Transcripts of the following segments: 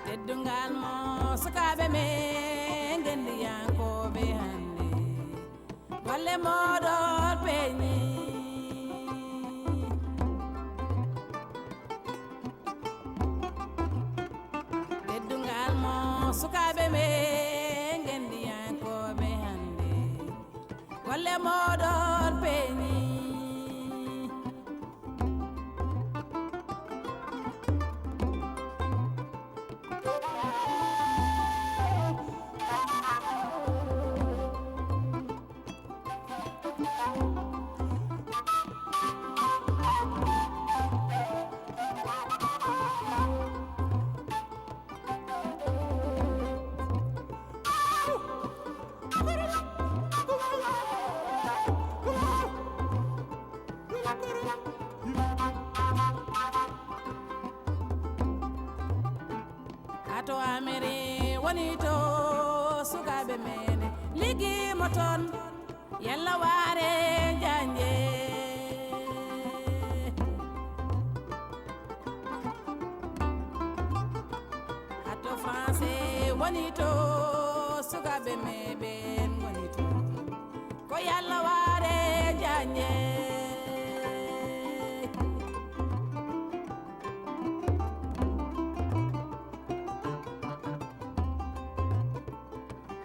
teddungal mo sukaɓe men gendi yankoɓe hande golle moɗon peñi teddungal mo sukaɓe men gendi yankoɓe hande golle moɗon peñi ato amere woni to sukaɓe men liggimo toon yalla waare janje ato français woni to sukaɓe meɓen woni to ko yalla waare janje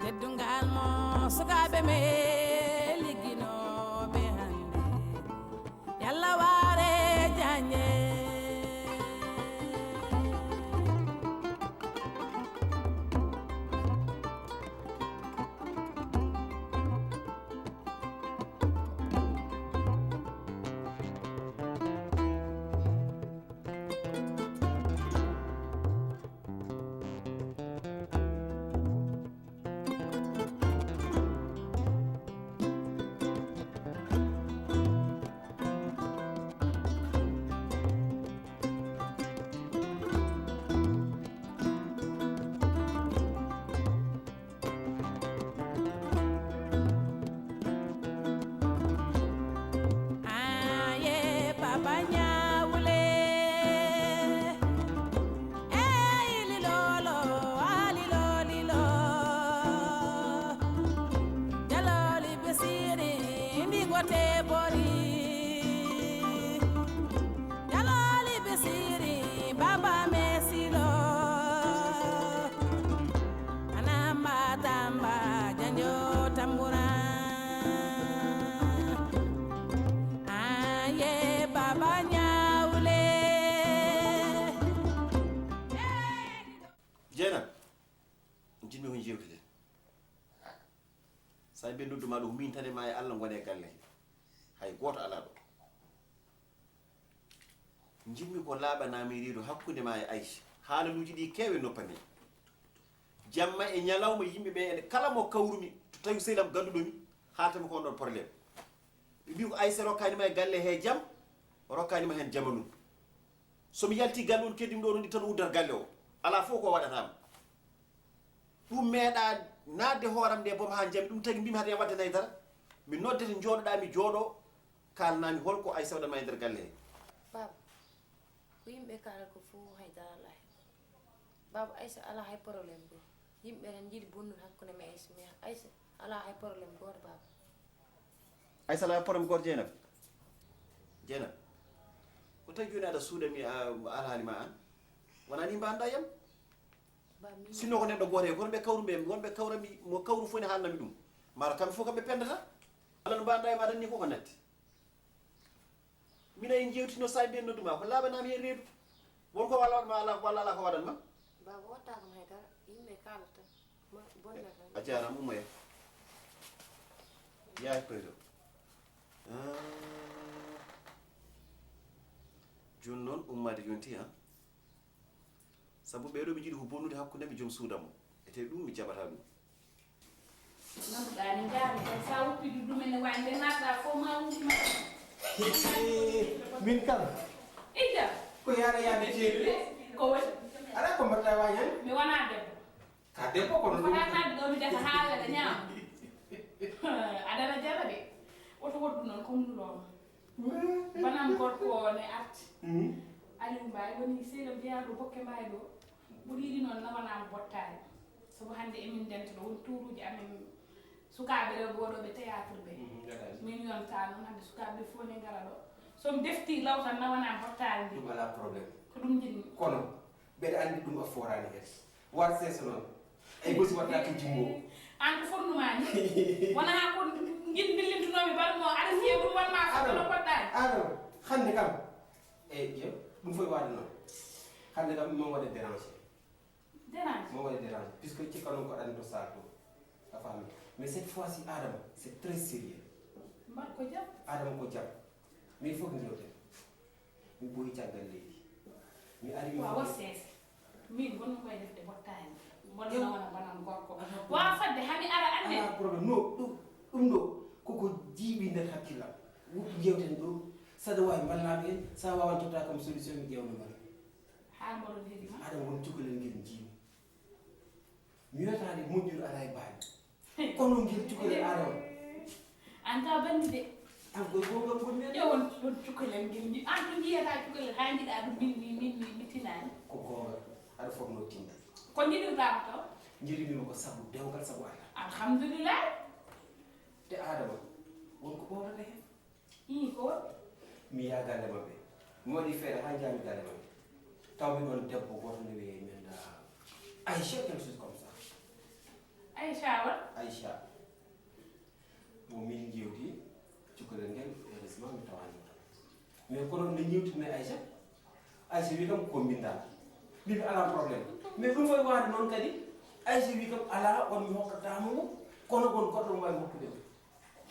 teddungal mo sukaɓe me ligginoɓe hande yalla waare janje jinmi ko jewtide sa be nodduma ɗo min tane ma e Allah gone galle hay goto ala ɗo jinmi ko laaɓanami riido hakkude ma e Aïcha haalaluji ɗi keewe noppami jamma e ñalawma yimɓe ɓe ene kala mo kawrumi to tawi sehlam ganduɗomi haaltami ko on ɗon probléme ɓe mbi ko Aïcha rokkanima e galle he jaam rokkanima hen jamanum somi yalti galle on keddimi ɗo ɗon ɗi tan uddata galle o ala fof ko waɗatama ɗum meeɗa nadde hooram nde boom ha jami ɗum tagi mbimi hade wadde naydara mi noddete jooɗoɗa mi jooɗo kalnami holko Aïcha waɗanma e nder galle he baba ko yimɓe kala ko fof haydara ala hen baba Aïcha ala hay probléme go yimɓe tan jiiɗi bonnude hakkude me Aïcha mais Aïcha ala hay probléme goto baba Aïcha ala probléme goto Dieynaba ko tawi joni aɗa suuɗami alhaali ma an wona ni mbanda yam sinno ko neɗɗo goto e kono ɓe kawru ɓe wonɓe kawrami mo kawru fof ne haalnami ɗum mara kamɓe fof kamɓe pendata ala no mbanda e ma tan ni koko natti mina en jewtino sa mbiyen nodduma ko laaɓanami hen reedu wonko walla ala ko waɗanma baba wattako haydara yimɓe kala tan bonne tan a jarama ummoya yahay koyto joni noon ummade jonti ha sabu ɓeɗo ɓe jiiɗi ko bonnude hakkude mi joom suudamo ete ɗum mi jaɓata ɗum nanduɗani jaami tan sa wuppidi ɗumen wawi nde natta fof ma wuppima min kam ija ko yaara yaade ceeɗude ko waɗi ala ko mbaɗɗa wawi hen mi wona debbo ka debbo kono fotatade ɗo mi defa haalede ñaam aɗana jara de woto woddu noon komnuloma banam gorko ne arti Aliou Mbaye woni seeɗa mbiyaɗo bokke mbaye ɗo ɓuri yiɗi noon nawanama bottari sabu hande emin dentino won tuuruji amen sukaɓe rewɓe woɗoɓe théâtre ɓe min yonta noon hande sukaɓe ɓe fof ne ngara ɗo somi defti law tan nawanama bottari ndi ɗum ala probléme ko ɗum jinmi kono mbeɗa andi ɗum a forani hen war seeso noon ay gosi watta to jimmo an ko fondumani wona ko dillintunomi balmo aɗa fiye ɗum wonma sokono poɗɗani adama hande kam eyyi ƴeew ɗum foy waade noon hande kam mon waɗe dérangé mon waɗe dérangé puisque cikka noon ko aɗani to sal to a faami mais cette fois ci adama c'est très sérieux mbaɗ ko jam adama ko jam min fof jewten mi ɓooyi caggal leydi mi ari wawa seese min gonno koye defde bottani bonno wona banan gorko wawa fadde hami ara ande ala probléme no ɗum ɗo koko jiiɓi nder hakkillam woɗɗu jewten ɗo saɗa wawi ballaɓe en sa wawan totta kam solution mi ƴewno mbaɗa ha mboɗo ndeɗima adama won cukalel ngel jiimi mi wiyatade moƴƴuɗo ala e baaɗi kono ngel cukalel adama anta bandi de an koye gongam gonmi ƴewon ɗon cukalel ngel ji an to jiyata cukalel ha jiɗa ɗum min tinani ko gonga aɗa fotno tinde ko jiɗirɗama taw jiɗinima ko sabu dewgal sabu ala alhamdulillah te adama wonko ɓowtata hen i ko waɗi mi yaha galle mabɓe mi waɗi feere ha jaami galle mabɓe tawmi ɗon debbo goto nde wiye men Aïcha quelque chose comme ça Aïcha wa Aïcha mo min jewti cukalel ngel heureusement mi tawani mais kono nde jewtitmi Aïcha Aïcha wi kam ko mbindama mbiɓe ala probléme mais ɗum foye waade noon kadi Aïcha wi kam ala on mi hokkatamo mo kono gon goɗɗo mo wawi hokkude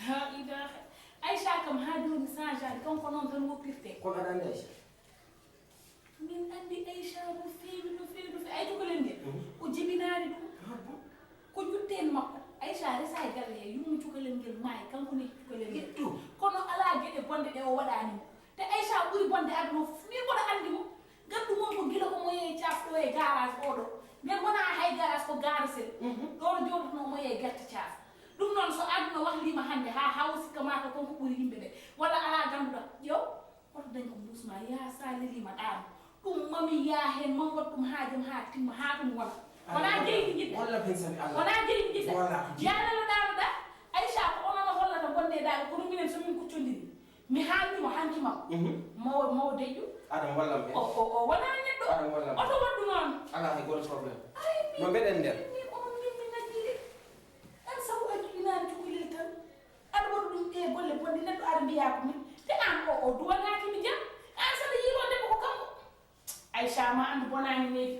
ha ilaha Aïcha kam ha joni changeade kanko noon tan woppirte kono aɗa andi Aïcha min andi Aïcha no feewi no feewi no feewi ay cukalel ngel o jibinaani ɗum ko jutten makko Aïcha resa e galle he yummi cukalel ngel maayi kanko ne cukalel ngel kono ala geɗe bonde ɗe o waɗanimo te Aïcha ɓuri bonde aduna fof min mboɗo andi mo gandu mon ko gila omo yeeyi cafɗo e garage oɗo nden wona hay garage ko garasel ɗono joɗotono omo yeeyi gerte caaf ɗum noon so aduna wahlima hande ha hawsikka ma ko konko ɓuri yimɓe ɓe walla ala ganduɗa ƴew oto dañ ko mbusma ya sa lelima ɗama ɗum mami ya hen ma wat ɗum haajam ha timma ha ɗum wona wona jeydi jiɗɗa walla pensami Allah wona jeydi jiɗɗa wala yanano ɗanoɗa Aïcha ko onono hollata bonde daaɗo kono minen somin kuccodiri mi haalnimo hanki makko mawo deƴƴu adama wallam hen o wona neɗɗo adama wallam oto waɗɗu noon ala hay goto probléme no mbeɗen nder min onon yimɓe najjiri an sabu a juɗinani cukalel tan aɗa waɗu ɗum e golle bonde neɗɗo aɗa mbiya ko min te an o duwanakimi jam an saɗa yiro debbo ko kanko Aïcha ma andu bonani neydi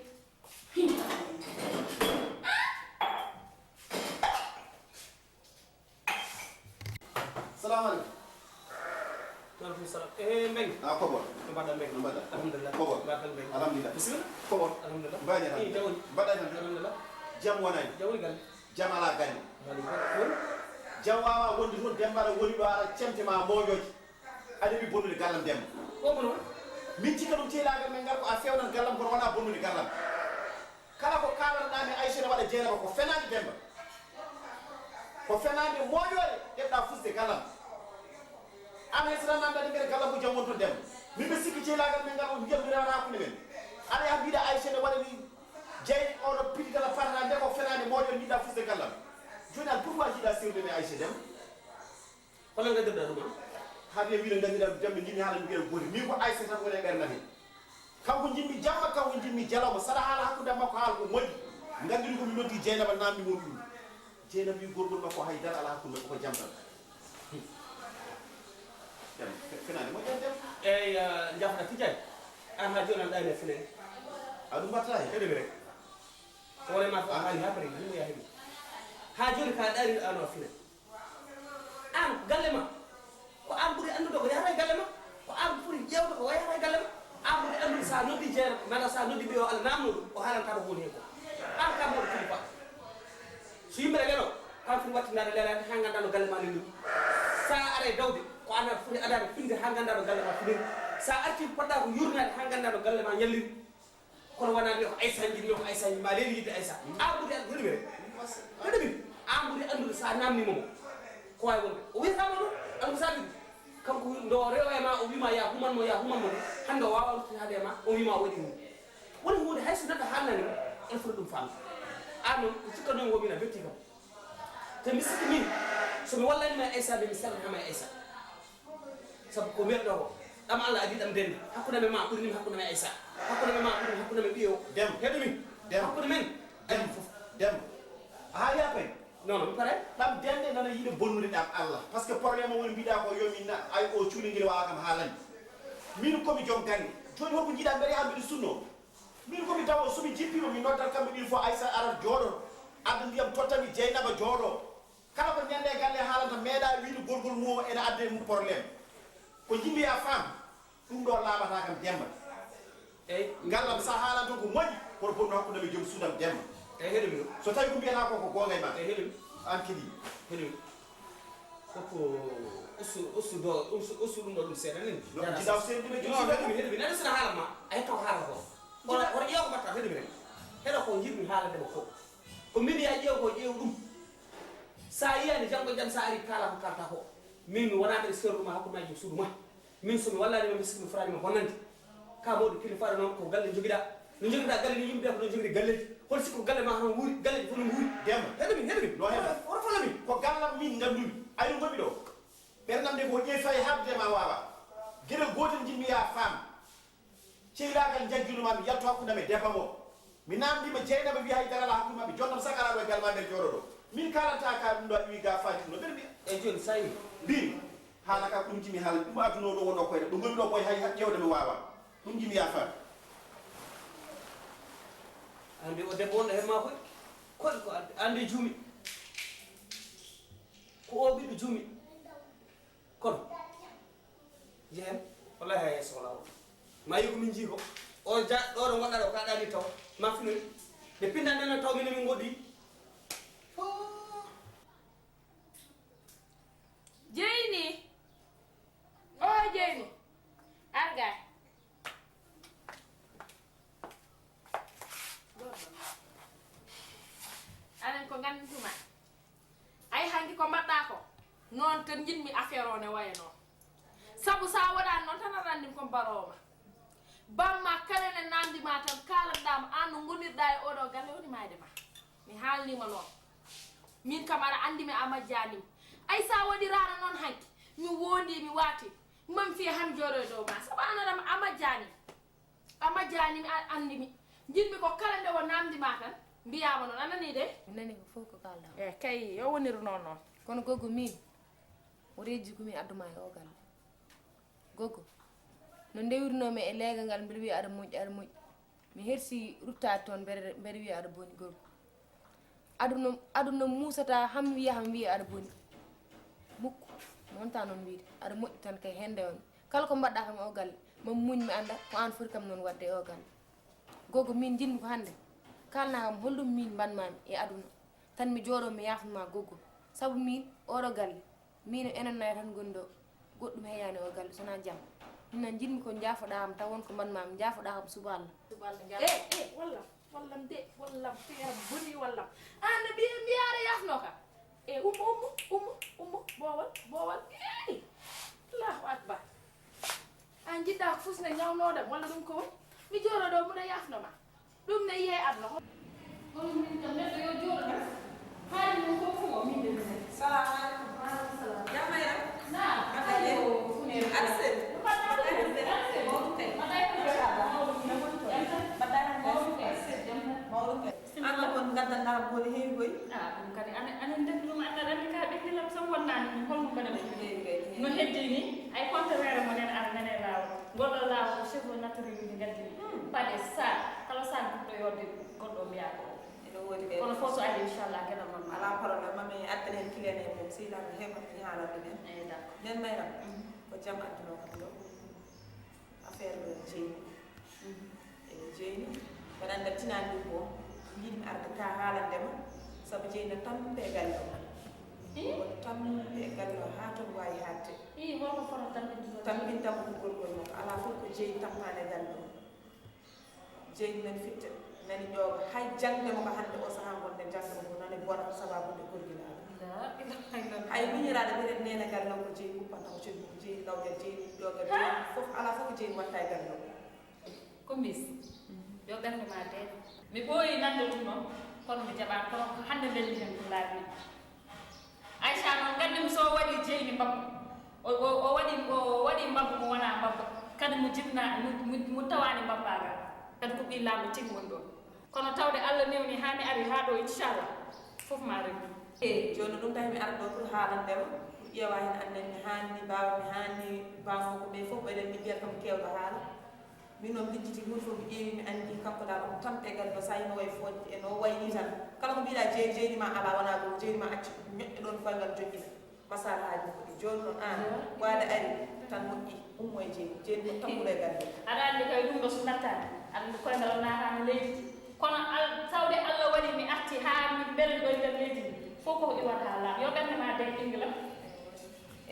salamu aleykum aleykum salam Mbengue a kobol no mbaɗɗa Mbengue no mbaɗɗa alhamdulillah kobol mbaɗɗal Mbengue alhamdulillah bisimilla kobol alhamdulillah mbaɗi tan jawoni mbaɗɗa tan alhamdulillah jam wonani jawoni galle jam ala galle waɗi woni jam wawa wonde toon dembaɗa woni ɗo ara cemtema moƴoji aɗa wi bonnude gallam demba koko noon min cikka ɗum teelagal men ngal ko a fewnan gallam kono wona bonnude gallam kala ko kalanoɗami Aïcha ne waɗa jeerama ko fenade demba ko fenade moƴore ɗeɓɗa fusde gallam an hay sata namdade mbiyete gallam ko jam wonto demba min ɓe sikki teelagal men ngal o jebdirana hakkude men aɗa yaha mbiɗa Aïcha ne waɗa ni jeyɗi oɗo pitigala parna nde ko fenade moƴore jiɗɗa fusde gallam joni al pourquoi jiɗa sewde men Aïcha demba hono gaddirɗa ɗum haade wiino gandiɗa dembe jimmi haala mbiɗa gooti min ko Aïcha tan woni e ɓernade kanko jimmi jamma kanko jimmi jalawma saɗa haala hakkude makko haala ko moƴƴi gandiri komi noddi Dieynaba namdi won ɗum Dieynaba wi gorgol makko haydara ala hakkude makko ko jam tan fenade moƴƴat dem eyyi jafɗa Tidiane an ha joni an ɗayne fene aɗum mbatta hen heɗemi rek hoorema fo a haali ha pare nimo ya heeɓi ha joni ka ɗari ano fine an galle ma ko an ɓuuri andude ko yahata e galle ma ko an ɓuuri ƴewde ko yahata e galle ma an ɓuuri andude sa noddi jeere mala sa noddi mbiyo Allah namno ɗum o haalanta ɗo woni hen ko an kam moɗo kilifa so yimɓe lelo kan foti wattindade lelade ha ganduɗa no galle ma lelni sa ara e dawde ko an foti adade finde ha ganduɗa no galle ma finiri sa arti poɗɗa ko yurnade ha ganduɗa no galle ma ñalliri kono wona mbiya ko Aïssa jiɗmi ko Aïssa ma leeli yidde Aïssa an ɓuuri an heɗumi rek heɗumi an ɓuuri andude sa namnimomo ko wawi wonde o wiyatama ɗum an ko saɗi kanko ndo rewo e ma o wima ya humanmo hande o wawa luttitade e ma o wima o waɗi hunde woni hunde hayso neɗɗo haalnani il faut ɗum famde an noon ko cikka noon womina betti kam te mi sikki min somi wallanima Aissa ɓe mi salminama Aissa sabu ko merɗo ko ɗam Allah adi ɗam dende hakkude me ma ɓurinimi hakkude me Aissa hakkude me ma ɓurini hakkude me ɓiyo Dem. heɗumi Dem. hakkude men dem fof dem ha yapay non non mi pare ɗam dende nana yiɗa bonnude ɗam Allah par ce que probléme woni mbiɗa ko yomin ay o cuuliguel wawa kam haalani min komi joom galle joni holko jiiɗa mbeɗa ha mbiɗa sunno min komi tawa somi jippima mi noddat kamɓe ɗin fof Aissa arat jooɗo adda ndiyam tottami Dieynaba jooɗo kala ko ñande galle haalanta meeɗa wiide golgol mum ene adde mum probléme ko jimmi a femme ɗum ɗo laaɓata kam Demba eyyi ngallam sa haalan toon ko moƴƴi kono bonno hakkude mi joom suudam Demba eyyi heɗumi ɗum so tawi ko mbiyata ko gonga e ma eyyi heɗumi an kiɗi heɗumi koko ustu ɗum ɗo ɗum seeɗa nani jidaw sendi ɓe non heɗumi neɗɗo sina haala ma a hetta ko haala ko oto ƴeew ko mbatta heɗumi rek heɗo ko jiɗmi haalandema ko ko mbiɗi ya ƴeew ko ƴeew ɗum sa yiyani janggo jam sa ari kala ko kalta ko min mi wona mbeɗa serɗuma hakkude ma e joom suudu ma min somi wallanima mi sikki mi fotanima bonnande ka mawɗo kilifaɗo noon ko galle joguiɗa no joguiɗa galle ni yimɓe ko no jogui galleji hoto sikki ko galle ma hono wuuri galleji fof no wuuri Demba heɗumi no heɓa oto folami ko gallam min gandumi ayno goɓi ɗo ɓernam nde ko ƴeewi fayi habde ma wawa gueɗel gotel jimmi ya femme cehilagal jagginuma mi yalto hakkude me Demba mo mi namdima Dieynaba wi haydara ala hakkude mabɓe jonnam sakaraɗo e galma nder jooɗo ɗo min kalanta ka ɗum ɗo wi ga faati ɗum no ɓeɗa mbiya eyyi joni sa yi mbimi haala ka ɗum jimi haala ɗum aduno ɗo wonɗo koyɗe ɗo gomi ɗo koye hay ƴewde mi wawa ɗum jimi ya femme andi o debbo wonɗo hemma koy koɗi ko andi juumi ko o ɓiɗɗo juumi kono jehen wallahi hay sohla o ma yi komin jii ko o ɗo ɗo gonɗa ɗo ka ɗani taw ma finori nde pindandeno taw mine min goɗɗi Jeyni o Jeyni argay anen ko gandituma ay hanki ko mbaɗɗa ko noon tan jinmi affaire o ne waya noon sabu sa waɗani noon tan aɗa andim ko mbaroma bamma kalene namdima tan kalanɗama an no gonirɗa e oɗo galle woni mayde ma mi haalnima noon min kam aɗa andimi a majjanimi ay sa waɗi rana noon hanki mi wondi mi waati mam fiya han jooɗo e dow ma sabu an aɗa a majjanimi a andimi jinmi ko kala nde o namdima tan mbiyama noon anani de mi nani ko fof ko kalɗa e kay yo woniru noon noon kono goggo min o reji komin adduma e o galle goggo no ndewirnomi e leegal ngal mbiɗa wiya aɗa moƴƴi mi hersi ruttade toon mbeɗa wiya aɗa boni goggo aduna musata ham wiya aɗa boni mukko wonta noon wiide aɗa moƴƴi tan kay hende on kala ko mbaɗɗa kam o galle mam muñ mi anda ko an foti kam noon wadde e o galle goggo min jinmi ko hande kalna kam hollum min mbanmami e aduna tan mi jooɗo mi yafnoma goggo sabu min oɗo galle min enen nayi tan goni ɗo goɗɗum heyani o galle sona jaam minan jinmi ko jaafoɗam taw wonko mbanmami jaafoɗa kam suba Allah wallam de wallam feere boni wallam an mbiyaɗa yafno kam e ummo boowal ey allahu akbar an jiɗɗa ko fusne ñawnodam walla ɗum ko woni mi jooɗo ɗo muɗa yafnoma ɗum ne yiye adna hono min kam neɗɗo yo jooɗo tan haali mum fof fof o min de Salamu alaikum. Jamaya. na Ataye. Arsel. Anda kon gaddanɗa boni heewi koy ɗum kadi anen defi ɗum anna randi ka ɓettilam sam wonnani holmo mbaɗa no heddi ni ay contraire mo nen ara nane lawol goɗɗo lawol ko cheveux naturel uji gaddi paɗe sar kala sar goɗɗo yodde goɗɗo mbiya ko ene woodi kay kono fof so ari inchallah gueɗal mam ala probléme mami addane hen kilene mum sihilama heɓa ñalande nen eyi d' accord nen mayram ko jaam adduno kam ɗo affaire jeyni eyi jeyni mbeɗa anda tinani ɗum ko yiɗmi arde ka haalandema saabu jeyna tampe galle o o tampe galle o ha toon wawi hadde i holko foto tampintuɗo tampintamo ko golgol makko ala fof ko jeyi tampane galle o jeyni nani fitta nani ƴooga hay jangdemo ko hande o saaha gonɗe jangdemo ko nani bona sababude gorginaɗo hay miñiraɗo ɓeɗen nene galle o ko jeyi uppanta ko codi ko jeyi lawƴal jeyi ƴooga jeyi fof ala fof ko jeyi watta e galle o ko mis yo ɓernde ma deede mi ɓooyi nande ɗum noon kono mi jaɓaani kono hannde ndenndi hen ko laabi min Aïcha noon gandimi so waɗi jeyni mbabba o waɗi mbabba mo wona mbabba kadi mo jinna mo tawani mbabbagal kadi ko ɓi laamɗo tigi woni ɗon kono tawde Allah newni ha mi ari ha ɗo inchallah fof ma remi joni ɗum tawi mi ara ɗo pour haalandema ƴeewa hen annen mi hanni mbawa mi hanni bamoko ɓe fof ɓeɗen mi mbiyata kam kewɗo haala min noon lijjiti hunde fof mi ƴeewi mi andi kanko dal on tampegal no sayi no way fodde e no wayni tan kala ko mbiɗa jeyni ma ala wona ɗum jeyni ma acci ñoƴƴe ɗon koyngal joƴƴina masala haji ko ɗi joni noon an waade ari tan moƴƴi ummo e jeyni ko tammuɗo e galle aɗa andi kay ɗum ɗo so nattani aɗa koyngal o natani leydi kono tawde Allah waɗi mi arti ha mi ɓerɗi ɗo e nder leydi fof koko iwata ha laaɓa yo ɓernde ma de ɓingilam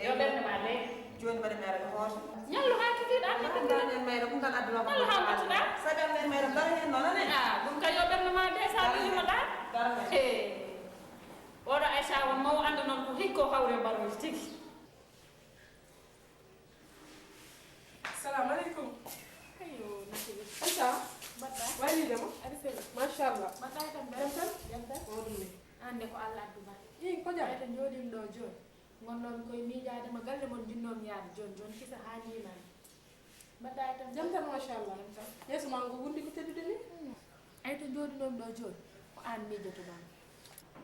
yo ɓernde ma de joni mbaɗa mi ara mi hoota ñallu ha kikiɗa nen mayra ɗum tan adduna ko ñallu ha mbattuɗa sagal nen mayra dara hen noon ane ɗum kay yo ɓernde ma de sa ɓillimoɗa oɗo Aïcha won mawo anda noon ko hikko hawre mbaroji tigui assalamu aleykum ayo nasibi Aïcha mbaɗɗa waynidema aɗa seli machallah mbaɗɗa tan jam tan o ɗum ni ande ko Allah adduma i ko jam ɓayta jooɗin ɗo joni gonnomi koye miijadema galle mon jinnomi yaade joni joni kisa ha ñimani mbaɗɗa tan jam tan machallah yeeso ma ngo wundi ko teddude ni ay to jooɗinomi ɗo joni ko an miijotoɗami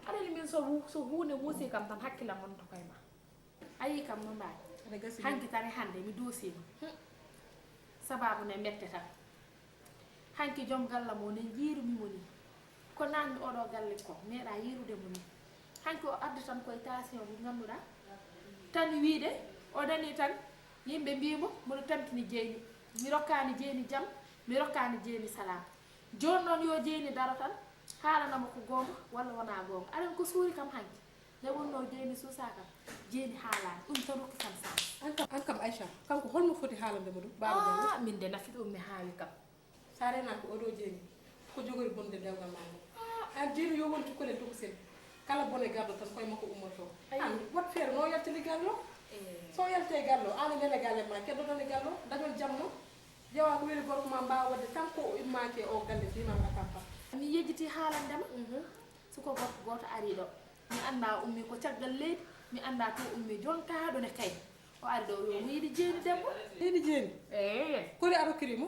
aɗani min so hunde muusi kam tan hakkillam wonto koye ma ayi kam no mbawi aɗa gasi hanki tari hande mi doosima sababu ne mette tan hanki joom galla mo ne jiirumimo ni ko nanni oɗo galle ko meeɗa yirude mo ni hanki o adda tan koye tension mo ganduɗa tan wiide o dani tan yimɓe mbimo mboɗo tampini jeyni mi rokkani jeyni jaam mi rokkani jeyni salam joni noon yo jeyni daro tan haalanamo ko gonga walla wona gonga aɗen ko suuri kam hanki nde wonno jeyni suusa kam jeyni haalani ɗum tan rokki kam sa an kam Aïcha kanko holmo foti haalandema ɗum baba min de nafi ɗum mi haawi kam sa renaki oɗo jeeni ko jogori bonde dewgal ma an jeeni yo won cukalel tokosen kala bone gardo tan koye makko ummoto an wat feere no yaltini gallo so yalte gallo an nene galle ma keddoɗone gallo dañol jamno ƴeewa ko weli gorko ma mbawa wadde tan ko o immaki o galle fimama kampa mi yejjiti haalandema soko gorko goto ari ɗo mi anda ummi ko caggal leydi mi anda to ummi jontaɗo ne kay o ari ɗo yo mi yiɗi jeeni debbo yiɗi jeeni kori a rokkirimo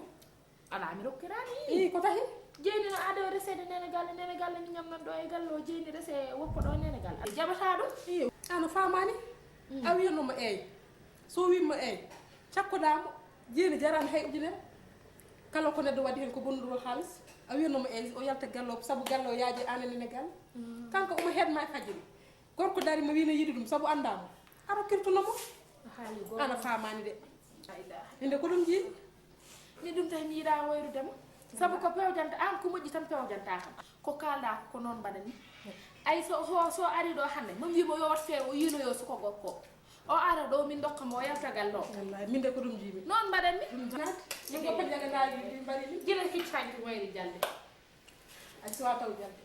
ala mi rokkirani i ko tahi jeeni no aɗa resede nene galle mi ñamnan ɗo e galle o jeeni rese woppo ɗo nene galle aɗa jaɓata ɗum i ano famani a wiyannomo eyi so wimmo eyi cakkodamo jeeni jarani hay ujunere kala ko neɗɗo waɗi hen ko bonnuɗo halis a wiyannomo eyi o yalta galle o saabu galle o yaaji ananene galle kanko omo heedma e fajiri gorko dari mo wino yiɗi ɗum saabu andamo a rokkirtunomo haali ana famani de inde ko ɗum jiiɗi ni ɗum tawi mi yiɗa wayrudema saabu ko pewjanta an ko moƴƴi tan pewjanta kam ko kalɗa ko noon mbaɗani ay so ari ɗo hande mo wimo yo wat feere o yinoyo suko gorko o ara ɗo min dokkamo o yaltagal ɗo wallahi min de ko ɗum jiimi noon mbaɗanmi ɗum ko jagandaji mbaɗini gila hiccanki wayri jalde ay suwa taw jalde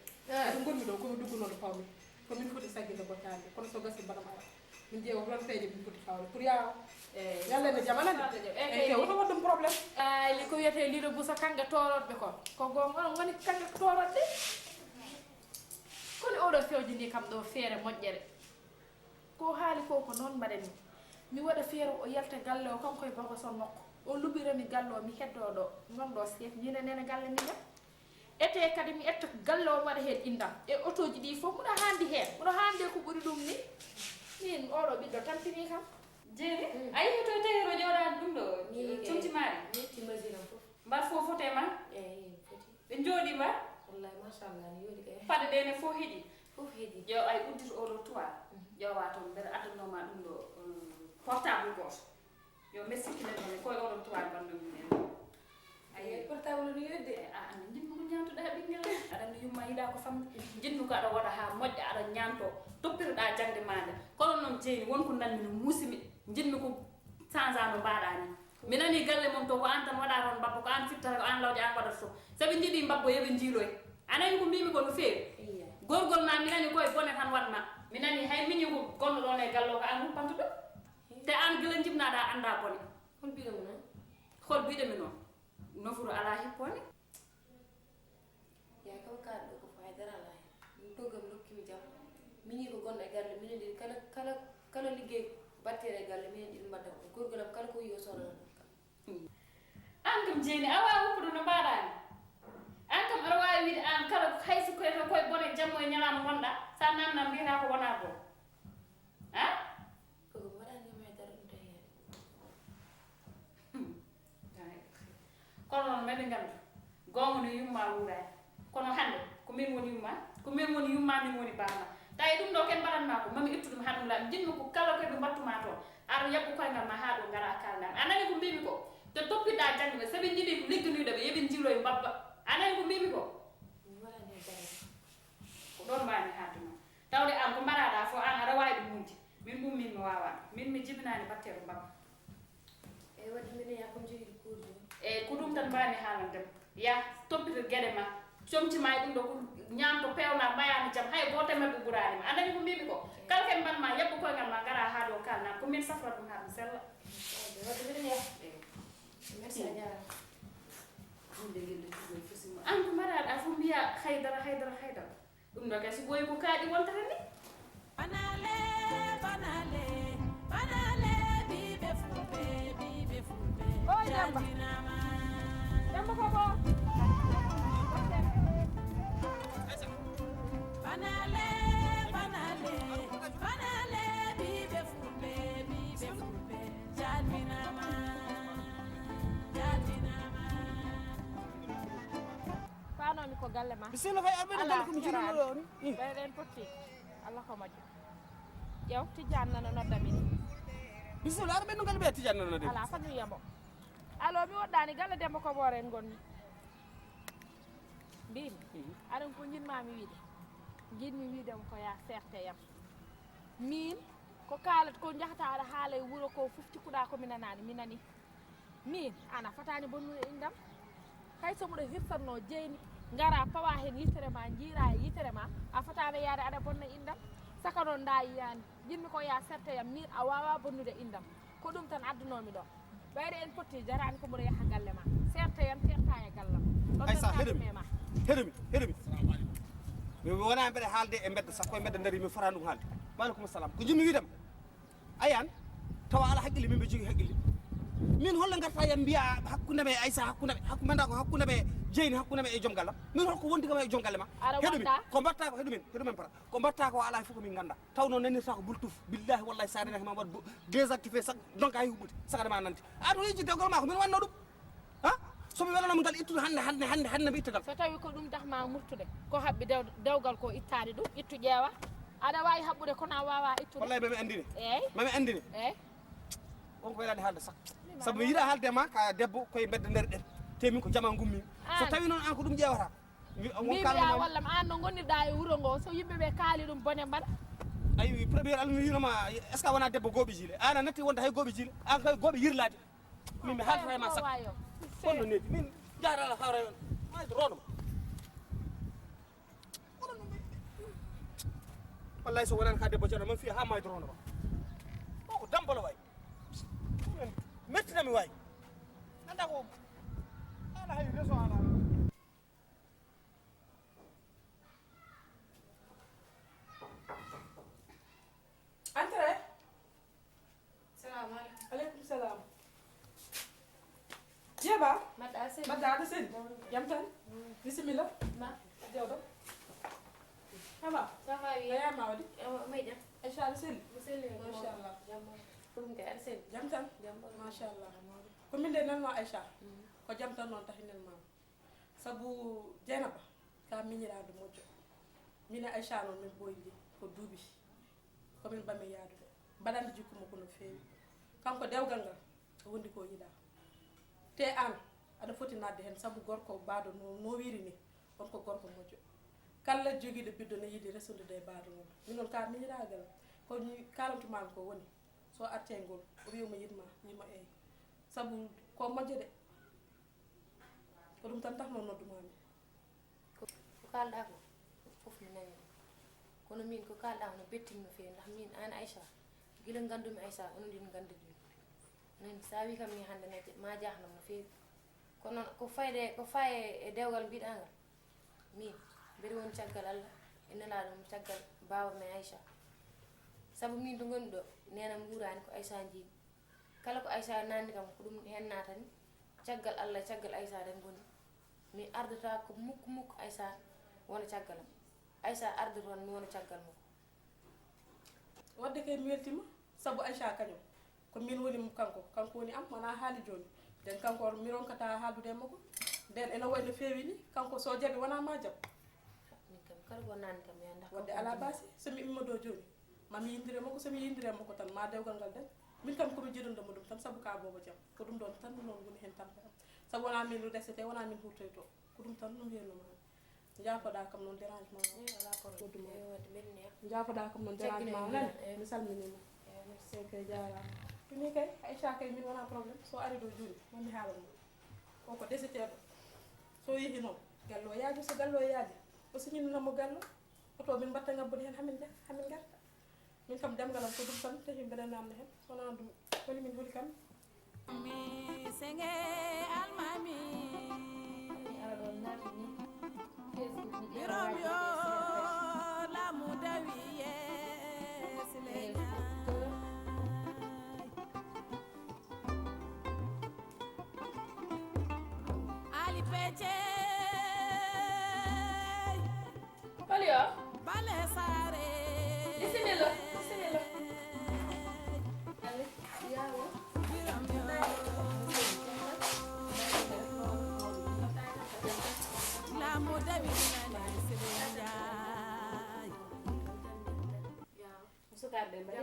ɗum gonmi ɗo komi duggunoɗo fawmi komin foti sagginde bottade kono so gasi mbaɗam ara min ƴeewa toon feeje min foti fawde pour yawa yallene jamanade e woto wat ɗum probléme ay li ko wiyete liɗo busa kange toroɗɓe ko gonga on woni kange toroɗɗe kono oɗo fewji ndi kam ɗo feere moƴƴere ko haali ko noon mbaɗani mi waɗa feere o yalta galle o kanko e bago son nokko o luɓirami galle o mi heddo ɗo gonɗo seef ñine nene galle mi jam ete kadi mi etta galle o waɗa hen indam e auto ji ɗi fof muɗa handi hen muɗa hande ko ɓuuri ɗum ni min oɗo ɓiɗɗo tampini kam jeeri a yihi to tahiro jooɗani ɗum ɗo cumtimaari timasiram fof mbar fof fote ma eyi foti ɓe jooɗi mbar wallahi machallah ne yooɗi kay paɗe ɗe ne fof heeɗi fof heeɗi ƴeew ay uddito oɗo toit ƴeewa toon mbeɗa addanoma ɗum ɗo portable goto yo mbe sikkinetone koye oɗo toit bandumi en ayi portable no yodde a andi jinmi ko ñantoɗa ɓinguel aɗa yumma yiɗa ko famde jinmi ko aɗa waɗa ha moƴƴa aɗa ñanto toppitoɗa jangde ma nde kono noon jeeni wonko nanmi no muusimi jinmi ko change no mbaɗa ni mi nani galle mom to ko an tan waɗa toon mbabba ko an fittata ko an lawƴe an waɗata to saaɓe jiiɗi mbabba yooɓe jiiloy anayi ko mbimi ko no feewi gorgol ma mi nani koye bone tan waɗma mi nani hay miñi ko gonɗo ɗon e gallo ko an huppanto ɗo te an gila jibnaɗa anda bone hol mbiɗomo noon hol mbiɗomi noon nofuru ala hippone gogam lokkimi jam mini ko gonɗo e galle minen ɗiɗi kala liggey battere e galle minen ɗiɗi mbadda ko gorgolam kala ko yiyo sonana an kam jeeni a wawi woppude no mbaɗani an kam aɗa wawi wiide an kala hayso koyto koye bone jammo e ñalama gonɗa sa namdam mbiyata ko wona bon ha gogo waɗanima e dara ɗum tawi hen kono noon mbeɗe gandu gonga no yumma wuurani kono hande ko min woni yumma min woni bamma tawi ɗum ɗo ken mbaɗatma ko mami ittu ɗum haɗum laaɓi jinmi ko kala koɓe mbattuma toon aɗa yaɓɓu koyngal ma ha ɗo gara kaldami anani ko mbimi ko te toppiɗa jangde ɓe soɓe jiiɗi ko ligginiɗo ɓe yooɓe jiiloye mbabba anani ko mbimi ko waɗani e dara ko ɗon mbami hadduma tawde an ko mbaɗaɗa fo an aɗa wawi ɗum mujde min ɗum min mi wawa min mi jibinani battero mbabba eyyi wadde mbiɗa ya kom jogui cours joni eyyi ko ɗum tan mbami haalandema ya toppito gueɗe ma comtima e ɗum ɗo ko ñamto pewna mbayani jaam hay goto mabɓe ɓuranima andani ko mbimi ko kala ken mbanma yaɓɓu koyngal ma gara ha ɗo kalnam ko min safra ɗum ha ɗum sella wadde mbiɗa ya merci a jarama an ko mbaɗaɗa fof mbiya haydara ɗum ɗo kay so ɓooyi ko kaaɗi wontata ni banale bibe fulbe jandinama Demba ko bo banale bibe fulbe jandinama fanomi ko galle ma bisimilla fay arɓe galle komi jiruno ɗo ni ɓeyɗen potti allah ko moƴƴo ƴew tidiane nana nodda min bisimilla arɓe no galle ɓe tidiane nana de ala fami yamo allo mi woɗɗani galle Demba ko boore en gonni mbimi aɗen ko jinmami wiide jinmi wiidemo ko ya ferte yam min ko kalat ko jahata aɗa haala e wuuro ko fof cikkuɗa komi nanani mi nani min ana fatani bonnude indam hay so mbiɗa hirsanno jeyni gara pawa hen yitere ma jiira e yitere ma a fatano yaade aɗa bonna indam saka noon da yiyani jinmi ko ya serte yam min a wawa bonnude indam ko ɗum tan addunomi ɗo ɓeyde en potti jarani ko mbiɗa yaha galle ma serte yam serta e gallam aysa heɗumi mi wona mbeɗa haalde e mbedda sakko e mbedda daari mi fotani ɗum haalde maaleykum salam ko jimmi wiidema ayan tawa ala haqqille min ɓe jogui haqqille min holle garta yam mbiya hakkude me Aissa hakkude manda ko hakkude me Jeyni hakkude me e joom galle min holko wondi kam e joom galle ma heɗumi ko mbatta ko heɗumen para ko mbatta ko ala fof komin ganda taw noon nanirta ko bultuf billahi wallahi sa renaki ma waɗ désactivé sak donc hay huɓɓude sakade ma nante aɗa yejji dewgal ma ko min wanno ɗum ha somi welanoma ngal ittude hande mi ittagal so tawi ko ɗum dahma murtude ko haɓɓi dewgal ko ittani ɗum ittu ƴeewa aɗa wawi haɓɓude kono a wawa ittude wallahi mami andine eyyi mami andine eyyi wonko weelani haalde sak saabu mi yiiɗa haalde ma ka debbo koye mbedda nder ɗen te min ko jama gummimi so tawi noon an ko ɗum ƴeewata mbiya wallam an no gonirɗa e wuuro ngo so yimɓeɓe kaali ɗum bone mbaɗa ayi premier almi winoma est ce que wona debbo gooɓe jiile an a natti wonde hay gooɓe jiile an kay gooɓe yirlade min mi haaldata e ma sak honno needi min jahata ala hawra on mayde ronoma wallahi so wonani ka debbo jaɗo man fiya ha mayde ronoma o ko dambolo way mettinami wayi anda ko ala hay réseau ala Entrez. salamu aleykum Aleykum salam. Jeeba. mbaɗɗa seni Mbaɗɗa aɗa seni. Jam tan. Bisimilla. ma Jewɗo. Aba. ça va wi Yayama waɗi. may jam Aïcha aɗa seni. mi selli Machallah. jamma ɗum kay aɗa selli Jam tan. jamma Machallah. Ko min de nanno Aïcha. Ko jam tan noon tahinel mama. Sabu Dieynaba ka miñirade moƴƴo. Min e Aïcha noon min ɓoyli ko duuɓi. Komin ɓami yaadude. Mbaɗande jikkuma ko no feewi. Kanko dewgal ngal o wondi ko yiɗa. Te an aɗa foti nadde hen sabu gorko baado no wiiri ni on ko gorko moƴƴo. Kala jogiiɗo biddo ne yiɗi resude e baado mum. Min noon ka miñiragal ko kalantuma ko woni so arte ngol o wiima yiɗma yima eyi sabu ko moƴƴo de ko ɗum tan tafno noddumami ko kalɗa ko fof mi nani ɗum kono min ko kalɗa hono bettimi no fewi ndax min an Aïcha guila gandumi Aïcha onon ɗin gandidumi nani sa wi kam ni hande ma jahnam no fewi kono ko faye e dewgal mbiɗa ngal min mbeɗa woni caggal Allah ina la dum tagal baba me Aisha sabu min to gondo nena murani ko Aisha ji kala ko Aisha nandi kam ko dum hen natani tagal Allah tagal Aisha den goni mi ardata ko mukk Aisha wona tagalam Aisha ardu ton mi wona tagal mo wadde kay mi weltima sabu Aisha kañum ko min woni kanko woni am wona haali joni den kanko mi ronkata haalude makko den ene wayno feewi ni kanko so jabi wona ma jab min kam kala ko nandi kam ya ndax wadde ala basi somi imma do joni mami yindire makko somi yindire makko tan ma dewgal ngal den min kam komi jidunda mo dum tan sabu ka bobo jam ko dum don tan non woni hen tan sabu wona min lu desete wona min hurtoyto ko dum tan dum heno ma jaafoɗa kam noon dérangement ala problème wadde benni jaafoɗa kam noon dérangement nani mi salminima c'est que jarama tuni kay Aisha kay min wona probléme so ari do joni mami haalamo koko deseteɗo so yeehi noon gallo yaaji so gallo yaaji o siñinanamo gallo oto min mbatta ngabbude hen hamin garta min kam demgalam ko ɗum tan tawi mbeɗa namde hen wona ɗum holi min holi kam mi senge almami ala ɗon naati ni Facebook ni birom yo lamu dawi yesilenya ali peche Olio, bale sare bismillah. ale yawo birom yo lamu dawi yesilenya sukaɓe mbaɗi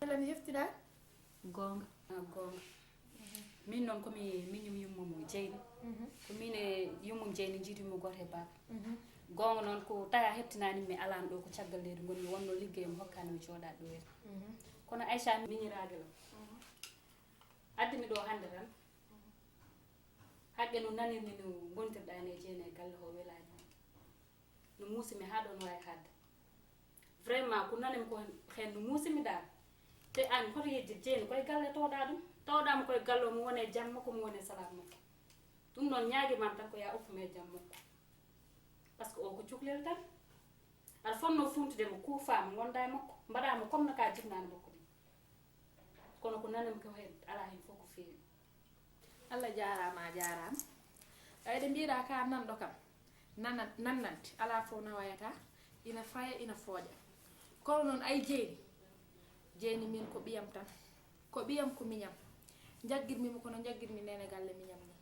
ala mi heftida gonga min noon komi miñum yummumo jeyni ko min e yummum jeyni jiidumi goto e baba gonga noon ko taya heptinani mi alano ɗo ko caggal leydi gonmi wonno liggeyam hokkani mi jooɗa ɗo en kono Aisha miñirade lam addimi ɗo hande tan haqqe no nanirni no gontirɗani e jeyni e galle o welani no muusimi ha ɗon wawi hadde vraiment ko nanimi ko hen no muusimi dal te an hoto yejjid jeyni koye galle tawɗa ɗum tawɗama koye galle o mo wone jaam makko mo wone salam makko ɗum noon ñaaguimam tan ko ya uppume jaam makko par ce que o ko cuklel tan aɗa fonno funtudemo kuufama gonda e makko mbaɗama comme no ka jinnani makko ɗum kono ko nanimi ko hen ala hen fof ko feewi Allah jarama a jarama ɓayde mbiɗa ka nanɗo kam nannante ala fof nawayata ina faya ina fooƴa kono noon ay jeyni min ko ɓiyam tan ko ɓiyam ko miñam jaggirmimo kono jaggirmi nene galle miñam ni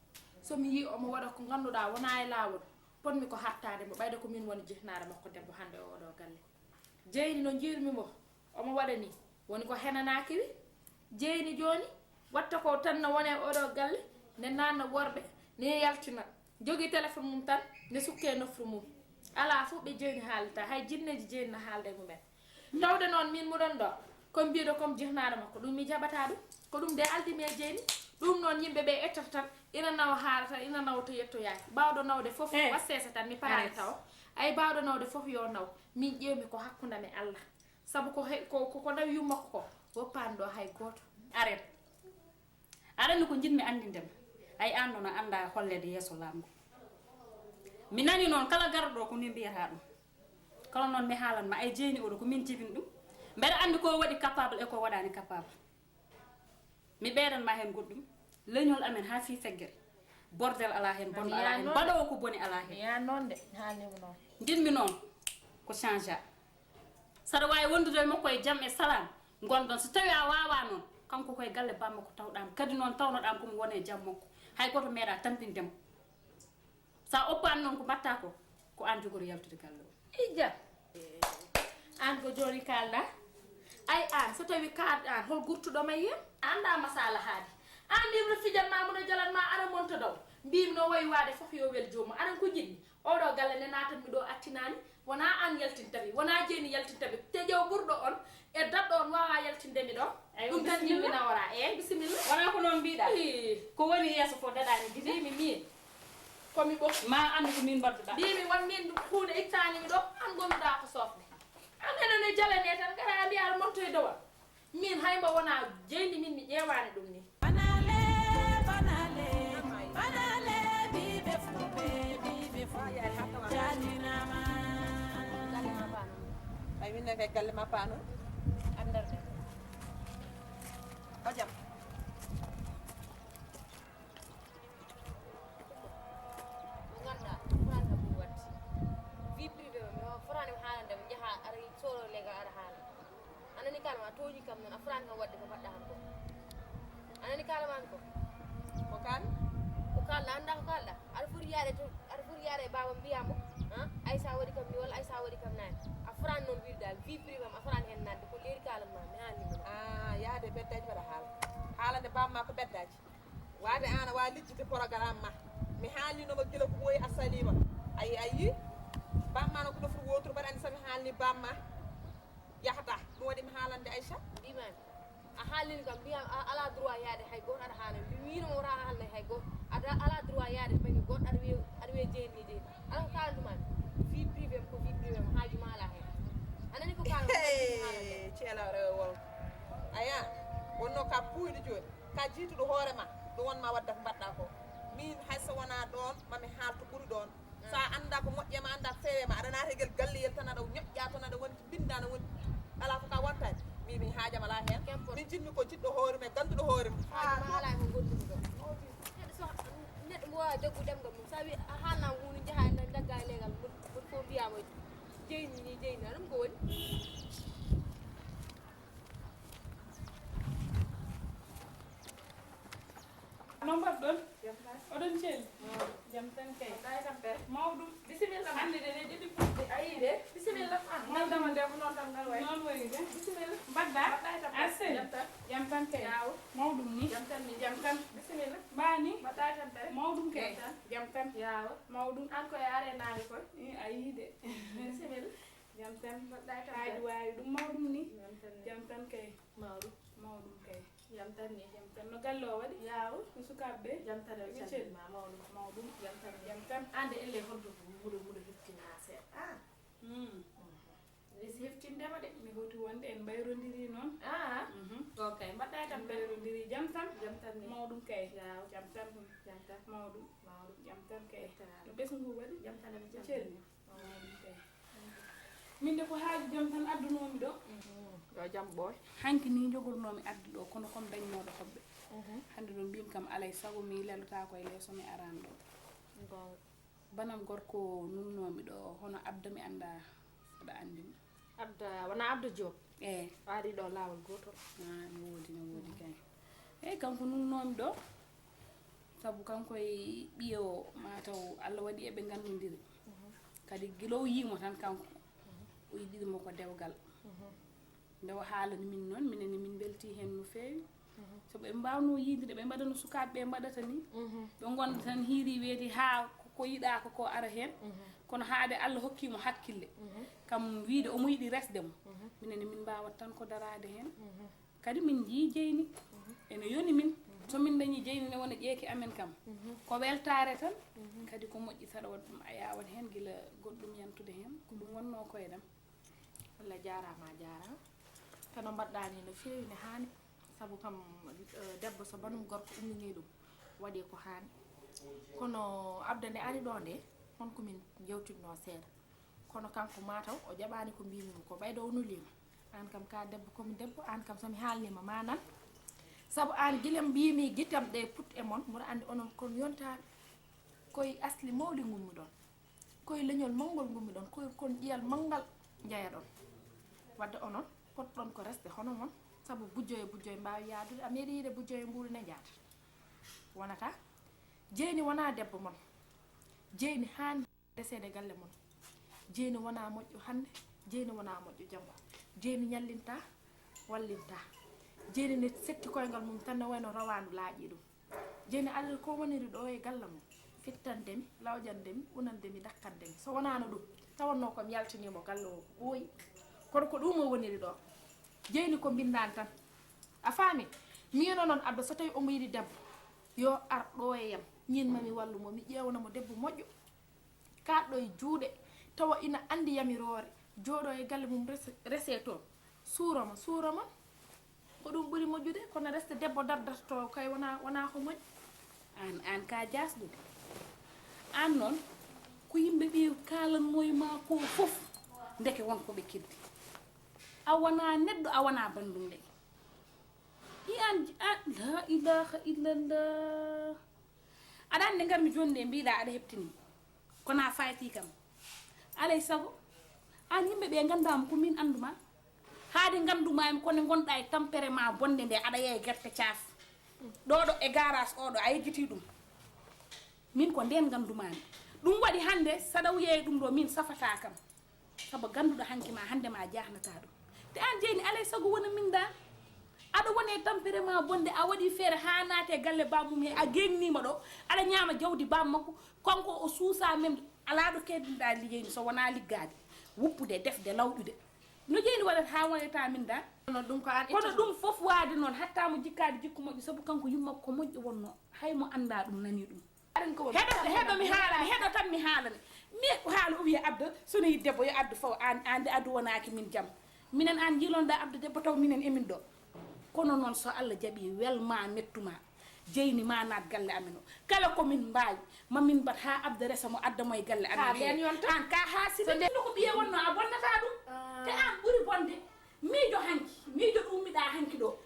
somi yi omo waɗa ko ganduɗa wona e lawol ponmi ko hattade mo ɓayde ko min woni jifnare makko debbo hande o oɗo galle jeyni no jiirmimo omo waɗa ni woni ko henanaki wi jeyni joni watta ko tan no wone oɗo galle ne nanna worɓe ne yaltina jogi téléphone mum tan ne sukke nofru mum ala fu ɓe jeyni haalata hay jinneji jeyni no haalde mumen tawde noon min muɗon ɗo comme mbiɗo comme jihnare makko ɗum mi jaɓata ɗum ko ɗum de aldimi e jeyni ɗum noon yimɓeɓe ettata tan ina nawa haalata ina nawa to yettoyaki bawɗo nawde foof wassesa tan mi parani taw ay bawɗo nawde foof yo naw min ƴewmi ko hakkudam e Allah saabu ko nawi yummakko ko woppani ɗo hay goto arene aɗanni ko jinmi andindema ay an ɗo no anda hollede yeeso lamgo mi nani noon kala garɗo ko ni mbiyata ɗum kala noon mi haalanma ay jeyni oɗo ko min jibini ɗum mbeɗa andi ko waɗi capable e ko waɗani capable mi ɓeydanma hen goɗɗum leñol amen ha fi feggere bordel ala hen bonɗo ala hen baɗowo ko boni ala hen ya non de haalnimo noon jinmi noon ko change a saɗa wawi wondude makko e jaam e salam gonɗon so tawi a wawa noon kanko koye galle bamma ko tawɗama kadi noon tawnoɗama komo wone jaam makko hay goto meeɗa tampindemo sa oppani noon ko mbatta ko an jogori yaltude galle o ija an ko joni kalɗa ay an so tawi kaɗɗa an hol gurtuɗoma yiyam anda masala haadi an ndimno fijanma muno jalanma aɗa monta daw mbimi no wayi wade foof yo wel jomum aɗan ko jiɗɗi oɗo galle ne natanmi ɗo attinani wona an yaltintaɓe wona jeyni yaltintaɓe te ƴew ɓurɗo on e daɗɗo on wawa yaltindemi ɗo ɗum tan yimɓe nawora e bisimilla wona ko noon mbiɗa ko woni yeeso fo daɗani mbimi min komi ɓof ma andu ko min mbadduɗa mbimi won min hunde ittanimi ɗo an gonnuɗa ko sofde an enone jalane tan gara mbiya aɗa monto e dowal min haymo wona jeydi min mi ƴewani ɗum ni banale bibe fube jalinama defe galle ma paano andar de o jam nganda franga bu watti vie privée mi o franga mi haalande mi jaha ara solo lega ara haala anani kalma toñi kam non a franga wadde ko badda han ko anani kalma ko ko kan ko kala anda ko kala ar furiyare to ar furiyare baba mbiyamo Aïssa wadi kam ni wala Aïssa wadi kam nan a franga non wir dal vie privée am a franga hen nande ko leri kalma mi hani mo yaade beddaji waɗa haalande bamma ko beddaji wade an a wawi lijjide programme ma mi haalinoma gila ko ɓooyi a salima ayi bamma no ko nofru wotoro mbaɗa andi somi haalni bamma yahata ɗum waɗi mi haalande Aïcha mbimami a haalini kam mbiyam ala droit yaade hay goto aɗa haala mi wino wota haalna hay goto ada ala droit yaade banggue goto aɗa wiya jeyni jeyni ala ko kalandumami vie privé ko vie privé mo haaju ma ala hen anani ko kala ceela rewo wol aya wonno ka puyɗo joni ka jiituɗo hoorema ɗum wonma wadda ko mbaɗɗa ko min hayso wona ɗon mami haalto ɓuuri ɗon sa anda ko moƴƴema anda ko fewema aɗa naata guel galleyel tan aɗa ñoƴƴa tan aɗa woni binda aɗa woni ala ko ka wontani min haajam ala hen min jinmi ko jiɗɗo hoorema e ganduɗo hoorema haaju ma ala ko goɗɗum ɗo neɗɗo mo wawi deggu ɗemgal mum sa wi a haalnama hunde jaaha dagga e leegal goɗɗo fof mbiyama jeyni ni jeyni ɗum ko woni no mbaɗɗon oɗon celli jam tan kay mawɗum bisimilla hande de ɗiɗi puɗɗi ayi de bisimilla naldama nde ko noon tan ngal way noon woni de bisimilla mbaɗɗa asse jam tan kay mawɗum ni jam tan bisimilla mbani mbaɗɗa tan tay mawɗum kay jam tan yawa mawɗum an koye are naani koy ayi de bisimilla jam tan mbaɗɗa tan haaju wawi ɗum mawɗum ni jam tan kay mawɗum kay jam tan ni jam tan no galle o waɗi yawo no sukaɓe jam tan ma mawɗum jam tan ande elle holto muɗo heftina seeɗa lesi heftindema de mi hoti wonde en mbayrodiri noon o kay mbaɗɗa tan mbayrodiri jam tan ni mawɗum kay jam tan mawɗum jam tan kay no ɓesgu ngu waɗi jam tan celli mawɗum kay min de ko haaju jam tan addunomi ɗo yo jam ɓooy hanki ni jogornomi addu ɗo kono comme dañnoɗo hoɓɓe hande ɗo mbimi kam alay sago mi lelota koye leeso mi arani ɗo banam gorko nunnomi ɗo hono abda mi anda aɗa andimi abda wona abda Diop eyyi waɗi ɗo lawol gotol no woodi kay eyyi kanko nunnomi ɗo saabu kankoye ɓiye o mataw Allah waɗi eɓe gandodiri kadi guilow yimo tan kanko o yiɗirimo ko dewgal nde o haalani min noon minenne min belti hen no feewi so ɓe mbawno yidde ɓe mbaɗa no sukaɓeɓe mbaɗata ni ɓe gonda tan hiiri weeti ha ko yiɗa ko ara hen kono haade Allah hokkimo hakkille kam wiide omo yiɗi resde mo minenne min mbawat tan ko darade hen kadi min jii jeyni ene yoni min somin dañi jeyni ne wona ƴeeki amen kam ko weltare tan kadi ko moƴƴi saɗa waɗa ɗum a yawat hen guila goɗɗum yantude hen ko ɗum wonno koyeɗam Allah jarama kono mbaɗɗani no fewi ne hani saabu kam debbo so banum gorko ummini ɗum waɗi ko hani kono abda nde ari ɗo nde honko min jewtidno seeɗa kono kanko mataw o jaɓani ko mbimimi ko ɓaydo o nulima an kam ka debbo komi debbo an kam somi haalnima manan saabu an guilem mbimi guitam ɗe put e mon mboɗa andi onon kon yontaɓe koye asli mawli gummi ɗon koye leñol mawgol gummi ɗon koye kon ƴiyal mawgal jeeya ɗon wadde onon potɗon ko resde hono mon saabu bujjoye mbawi yadude a meeɗi yiide bujjoye mbuuri ne jaata wonata jeyni wona debbo mon jeyni hani resede galle mon jeyni wona moƴƴo hande jeyni wona moƴƴo jango jeyni ñallinta wallinta jeyni ne setti koyngal mum tan ne wayno rawandu laaƴi ɗum jeyni allah ko woniri ɗo e galla mum fittandemi lawƴandemi unandemi dakkandemi so wonano ɗum tawanno komi yaltinimo galle o ɓooyi kono ko ɗum o woniri ɗo jeyni ko mbindani tan a faami mino noon abba so tawi omo yiɗi debbo yo ar ɗo e yam ñin mami wallumo mi ƴewnamo debbo moƴƴo kaɗɗo e juuɗe tawa ina andi yamirore jooɗo e galle mum rese toon suuroma ko ɗum ɓuuri moƴƴude kono resde debbo dardata to kay wona ko moƴƴi an ka jasɗude an noon ko yimɓe ɓi kalannoye ma ko fof ndeke wonko ɓe keddi a wona neɗɗo a wona bandum de la ilaha illallah aɗa andi garmi joni nde mbiɗa aɗa heɓtini kona fayti kam alay sago an yimɓeɓe gandama ko min anduma haade gandumami kono gonɗa e tampere ma bonde nde aɗa yeeya guerte caaf ɗoɗo e garage oɗo a yejjiti ɗum min ko nden gandumami ɗum waɗi hande saɗa yeeya ɗum ɗo min safata kam saabu ganduɗo hanki ma hande ma jahnata ɗum te an jeyni alay sago wona min da aɗa wone tampere ma bonde a waɗi feere ha naate galle bamum he a gennima ɗo aɗa ñaama jawdi bam makko konko o suusa même ala ɗo keddinɗa liggeyni so wona liggade wuppude defde lawƴude no jeyni waɗata ha woneta min da ɗum ko an kono ɗum foof waade noon hatta mo jikkade jikku moƴƴo saabu kanko yummakko ko moƴƴo wonno haymo anda ɗum nani ɗum heɗo mi haalani heɗo tan mi haalani mi haala o wiya abda sono yi debbo yo addu faw ande addu wonaki min jaam minen an jilonɗa abda debbo taw minen emin ɗo kono noon so Allah jaaɓi welma mettuma jeyni ma naat galle amen o kala komin mbawi mamin mbat ha abda resa mo adda moye galle amen an ka haaside ko ɓiye wonno a bonnata ɗum te an ɓuuri bonde miijo ɗummiɗa hanki ɗo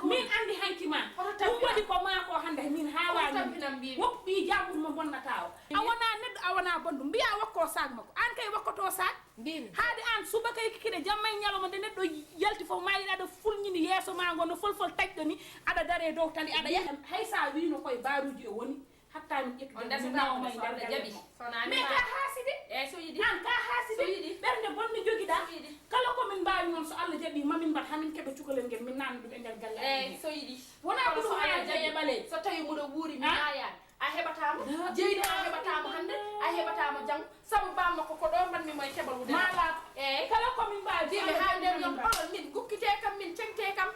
min andi hanki ma ɗum waɗi ko ma ko hande min hawani woppu ɓi jamɓur mo bonnata o a wona neɗɗo a wona bondu mbiya wakko sac makko an kay wakkoto sac haade an subaka kikiɗe jamma e ñalawma nde neɗɗo yalti fof ma yiɗa aɗa fulñini yeeso ma ngo no folfol taƴɗo ni aɗa dare dow tali aɗa yaha hay sa wino koye baruji o woni hatta mi ƴettudenawmay nder jaɓi mais ka haaside an ka haaside ɓernde bonne joguiɗa kala komin mbawi noon so Allah jaaɓi mamin mbat hamin keeɓe cukalel ngel min nanna ɗum e nder galle so yiɗi wona ko ɗum aya jaye ɓaleji so tawi muɗo wuuri mi ayani a heɓatamo jeyni a heɓatamo hande a heɓatamo janggo saabu bammakko ko ɗo mbanmi moye keɓal wude mala kala komin mbawi jimi ha nder yon oɗon min gukkite kam min cengte kam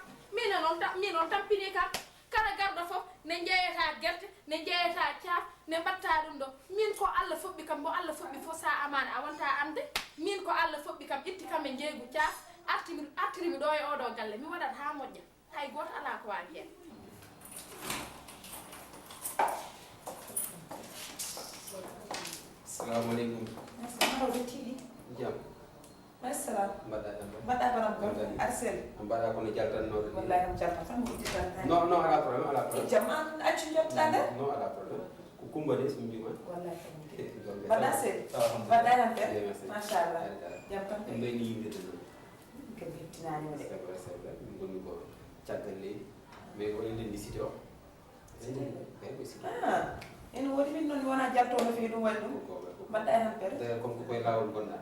min on tampini kam kala garɗo fof ne jeeyata guerte ne jeeyata caaf ne mbatta ɗum ɗo min ko Allah foɓɓi kam bo Allah foɓɓi fof sa amani a wonta ande min ko Allah foɓɓi kam itti kam e jeeygu caaf artirimi ɗo e oɗo galle mi waɗat ha moƴƴa hay goto ala ko wawi hen assalamu aleykum mawɗo tiiɗi jam assalam mbaɗɗa ɗam mbaɗɗa banam gol arsel mbaɗa kono jaltannoɗo wallahi am jamma tan mo udditanta non non ala probléme ala probléme jam an accu jotɗa nder non ala probléme ko kumba de so mbima wallahi mbaɗɗa sel mbaɗɗa tan fen machallah jam tan en ɓeyni yimdede noon ko bettinanima de c'est vrai min gonmi ko caggal leydi mais ko enen ndi cité o ene woodi min noon wona jaltono fewi ɗum waɗi ɗum mbaɗɗa e tan pere comme ko koye lawol gonɗa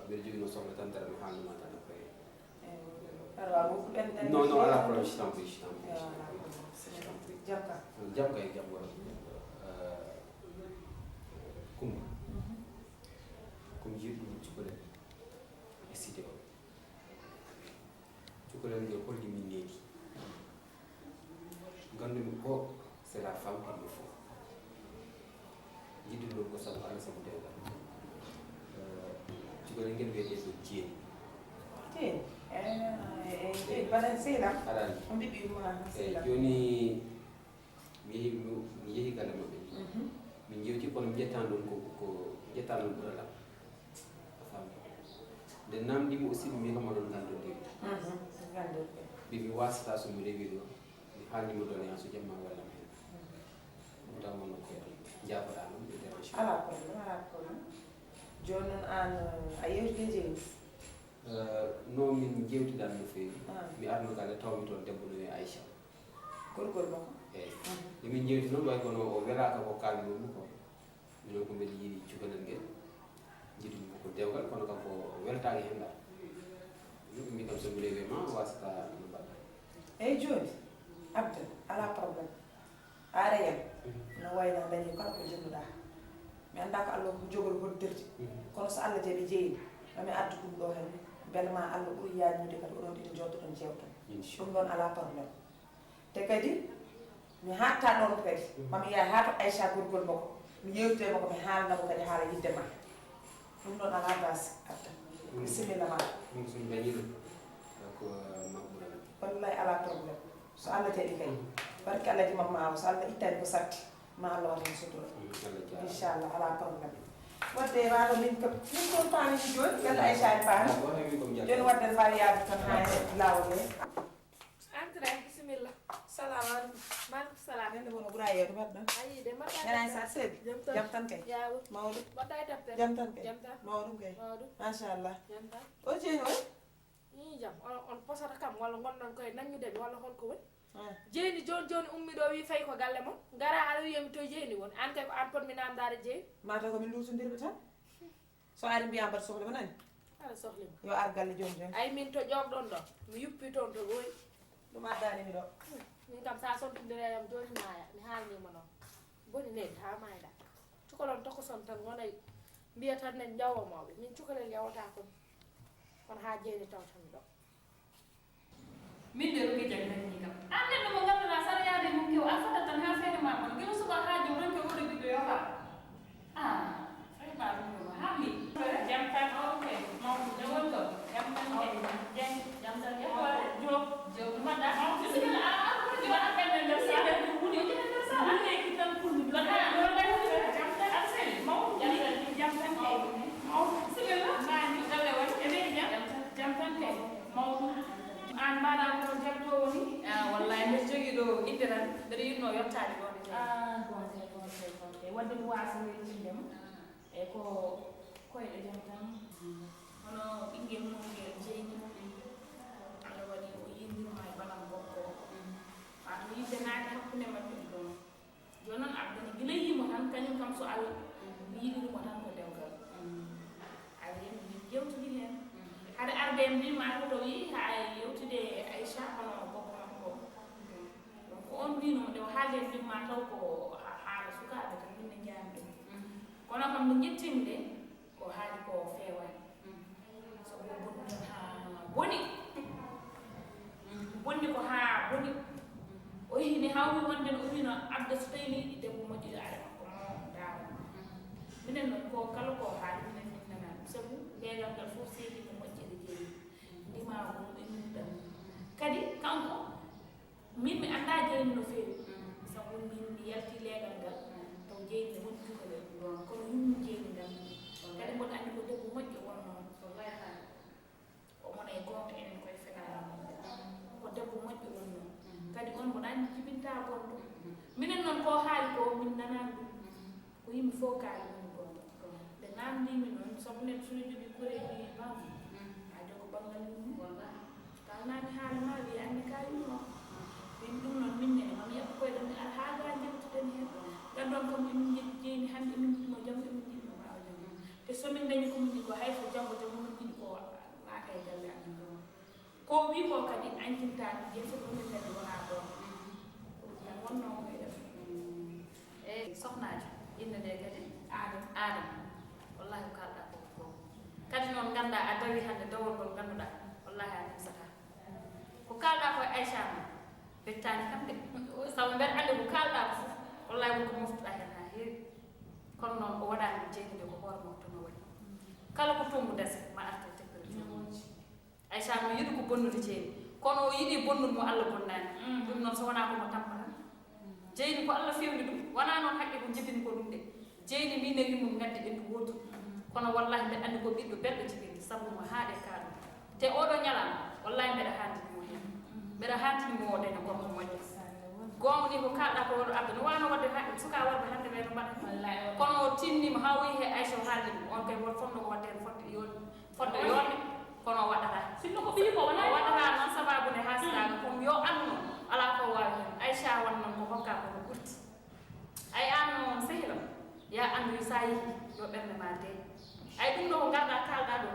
mbeɗa jogui no sohla tan tara mi haalnuma tan après aɗa wawi wokkuɓen non non ala probléme je t'en prie jam ka jam kay jam wona kumba comme jiɗɗum cukalel e cité o cukalel ngel holli min needi gandumi ko c'est la femme qu'il me faut jiɗɗum ɗum ko sabu Allah sabu dewgal cukalel ngel wiyete ko jeeni jeeni baɗen seeɗam aɗani on mbiɓi ma eyyi joni mi yeehi galle maɓɓe min jewti kono mi ƴettan ɗon ko ƴettan ɗon ɓuralam a famni nde namdimi aussi mi wiikama ɗon gandodiri mbi mi wasata somi rewi ɗo mi haalnima doléance jamma wallam hen ɗum taw wonno ko jafoɗa ɗum ɓe dérange ala probléme joni noon an a yewtide jeeni non min jewtiɗan no fewi mi arno galle tawmi toon debbo no wiye Aïcha gorgol makko eyyi nde min jewti noon way kono o welaka ko kalmimi ko minen ko mbeɗa yiiɗi cukalel ngel jiɗumi ko dewgal kono kam ko weltaki hen dal mi kam somi rewi ma wasata no mbaɗɗa eyyi joni abda ala probléme a arayam no wayno dañi kala ko jinnuɗa mi anda ko Allah ko jogol hoddirde kono so Allah jaaɓi jeeyini mami addu ɗum ɗo hen beele ma Allah ɓuuri yajnude kadi oɗon ɗiɗi joddoɗon jewtan ɗum ɗon ala probléme te kadi mi hatta ɗon kadi mami yaha ha to Aïcha gorgol makko mi yewtide makko mi haalnamo kadi haala yidde ma ɗum ɗon ala base abda bisimilla ma ɗum somi dañi ɗum ko maɓɓuɗam wallahi ala probléme so Allah jaaɓi kadi barke Allah ji mamma awo so Allah ittani ko satti ma Allah wata hen sutura inchallah ala probléme wadde waɗo min kon paani joni ganda Aïcha paani joni wadde mbawi yaade tan ha lawol he Entre bismillah. salamu Maaleykum salaam. nende wono ɓuura yewde mbaɗɗa Ayi de mbaɗɗa. ñana sa seedi jam tan kay Yawo. mawɗum Mbaɗɗa e deftere. jam tan kay Jam tan. mawɗum kay Mawɗum. machallah Jam tan. o jeeni o Ni jam on posata kam walla gonɗon koye nangudeɓe walla holko woni. Ah. Jeeni joni ummi ɗo wi fayi ko galle mon. Ngara aɗa wiyami to jeeni woni. An kay ko an potmi namdade jeeni. mata komin lutodirɓe tan so ari mbiyam mbaɗa sohlema nani Aɗa sohlima. yo ar galle joni joni Ay min to ƴogɗon ɗo. Mi yuppi toon to ɓooyi. ɗum addanimi ɗo Min kam sa sontodireyam joni maaya mi haalnima noon. Boni nedi ha mayɗa. Cukalon tokoson tan wonay mbiya tan nen jawwamoɓe. Min cukalel yawata kon. Kono ha jeeni tawtami ɗo. min de rugi jangani ni kam an den mo ngandana sara yaade mum kew a fata tan ha fere ma mon gelo suba haaji don ko woni biddo yo fa ay ba dum ha mi jam tan okay mo de won ko jam tan jam tan ya wala jo ma da bismillah ko di wala ben der sa de woni de der sa an ne ki tan pour mi la jam tan asel mo jam tan mo bismillah ma ni dale wa ene jam tan ke mo an mbaɗa ko jabto woni wallahi mbiɗa jogui ɗo idde tan mbiɗa yinno yettade ɗon gonte wadde mi wasanirtindema e ko koyɗe jam tan hono ɓinguel mum ngel jeyni Allah waɗi o yindirma e balam gokko wato yidde naade hakkude mabɓe ɗon joni noon abdani guila yimo tan kañum kam so Allah yiɗirimo tan ko dewgal aɗa yemi min jewtodiri hen haɗa arde en mbima ko to wi ha yewtude Aïcha hono bokko makko donc on mbino nde o haalde en mbima taw ko haala sukaɓe tan minne jaami ɗum kono kam nde jettimde ko haali ko fewani sobo bonni tan ha boni bonni ko ha boni o yihini hawmi wonde no o wino abda so tawi yiɗi debbo moƴƴiɗo are makko mo dawa minen noon ko kala ko haali minen min nanani sabu leegal ngal fof seedi ko moƴƴere jeeyi ndima ɗum e min ɗam kadi kanko min mi anda jeyni no feewi sabu min mi yalti leegal ngal taw jeyni woni cukalel kono yummi jeyni ngal kadi mboɗo andi ko debbo moƴƴo wonnoon o mona e gonga enen koye fenani ko debbo moƴƴo wonnoon kadi on mboɗo andi jibinta gonɗo minen noon ko haali ko min nanani ɗum ko yimɓe fof kaali woni gonga nde namdimi noon sabu nen suno jogui koreji bam a jogo banggal yummi kalnami haalama wi anni ka yummo min ɗum noon minne mami yaɓa koyɗen mi ara haala jewteten hen gandon kam emin jiɗi jeyni hande emin jiɗimo janggo emin jiɗimo mbawa janggo te somin dañi komin jiɗi ko hayso janggo janggo min jiɗi ko naata e galle amin ɗon ko wi ko kadi ancintani jen fof ɗumen kadi wona ɗon ɗum wonno koye def eyyi sohnajo inde nde kadi adam wallahi ko kalɗa ko kadi noon ganda a dawi hande dawol ngol ganduɗa wallahi a nimsata ko kalɗa koye Aïcha ma bettani kam de sabu mbeɗa andi ko kalɗa ko fof wallahi wonko moftuɗa hen ha heewi kono noon o waɗani jeyni de ko hoore makko no waɗi kala ko tongu dese ma arte tekkere Aïcha no yiɗi ko bonnude jeyni kono o yiɗi bonnude mo Allah bonnani ɗum noon so wona komo tampata jeyni ko Allah fewni ɗum wona noon haqqe ko jibini ko ɗum de jeyni min e yimum gaddi ɓendu wotu kono wallahi mbeɗa andi ko ɓiɗɗo belɗo jibini sabu mo haaɗe kaɗum te oɗo ñalama wallahi mbeɗa hantini mo hen mbeɗa hantini mo daña gorko moƴƴo gonga ni ko kalɗa ko waɗo abda no wano wadde suka warde hande ɓe no mbaɗa kono o tinnima ha wi he Aïcha o haalde ɗum on kay woto fonno ko waddede fodde yonde kono o waɗata sinno ko ɓii ko wona o waɗata noon sababude ha sikaga kono yo anno ala ko wawi hen Aïcha wan noon ko hokka kono ɓurti ay an noon sehilam ya andu sa yeehi yo ɓerde ma de ay ɗum ɗo ko garɗa kalɗa ɗo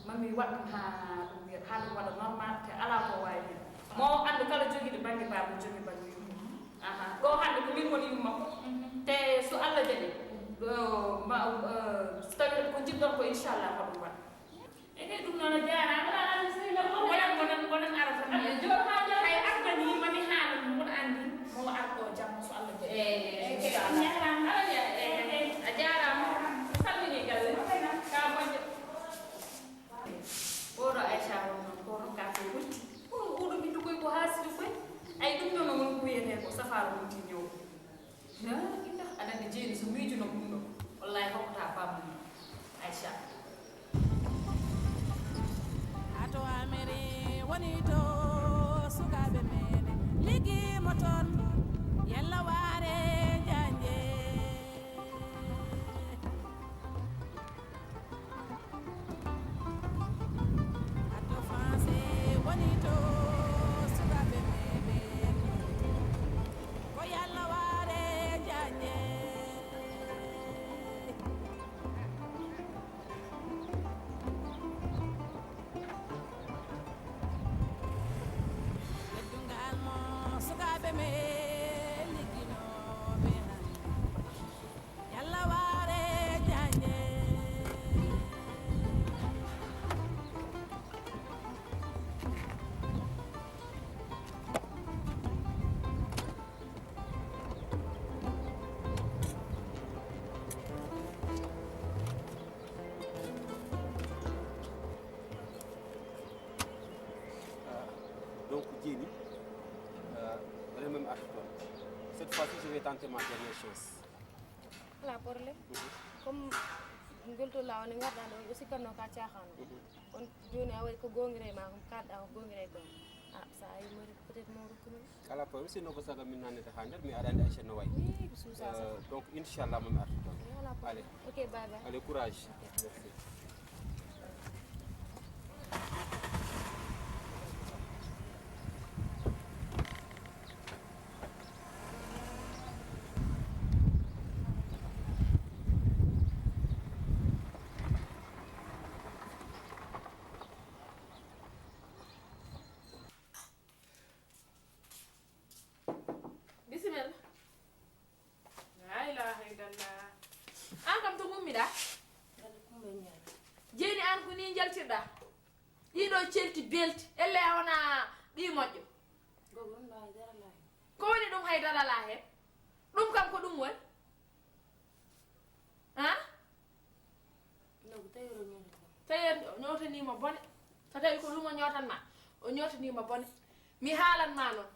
mami waɗ ɗum ha ɗum wiya ha ɗum waɗa normal te ala ko wawi hen mo andu kala joguiɗo banggue babum jogui banggue yumma ɗo hande ko min woni yummakko te so Allah jaɓi so tawi ko jiɗɗon ko inchallah ko ɗum waɗa eke ɗum noon a jarama gonan arata hay ardani mami haala ɗum mboɗo andi mo arɗo jamma so Allah jaɓi a jarama salmini galle ka moƴƴo oɗo Aïcha won noon ko rokka ko wutti oɗo ɓiɗɗo koy ko haasiri koy ay ɗum ɗo no woni ko wiyete ko safaro wonti ñow la illa aɗa andi jeyni so miijuno ɗum ɗo wallahi hokkata bamum tenter ma dernière chance. Wala problème. Comme ngolto law ni ngarda do aussi kanno ka tiaxano. On joni away ko gongire ma ko kadda ko gongire do. Ah ça ay mo peut-être mo rukuma. Ala problème sino ko saga min nanete handar mi adande Aïcha no way. Donc inchallah mo mi artu don. Allez. OK, bye bye. Allez, courage. Merci. Bismillah. La ilaha illallah. An kam to mummida? Jeni an ko ni jaltirda. Ɗiɗo celti belti elle wona ɗi moƴƴo. Ko woni ɗum haydara la hen? Ɗum kam ko ɗum woni? Ha? Tawi o ñotanima bone. So tawi ko ɗum o ñotanma, o ñotanima bone. Mi haalanma noon.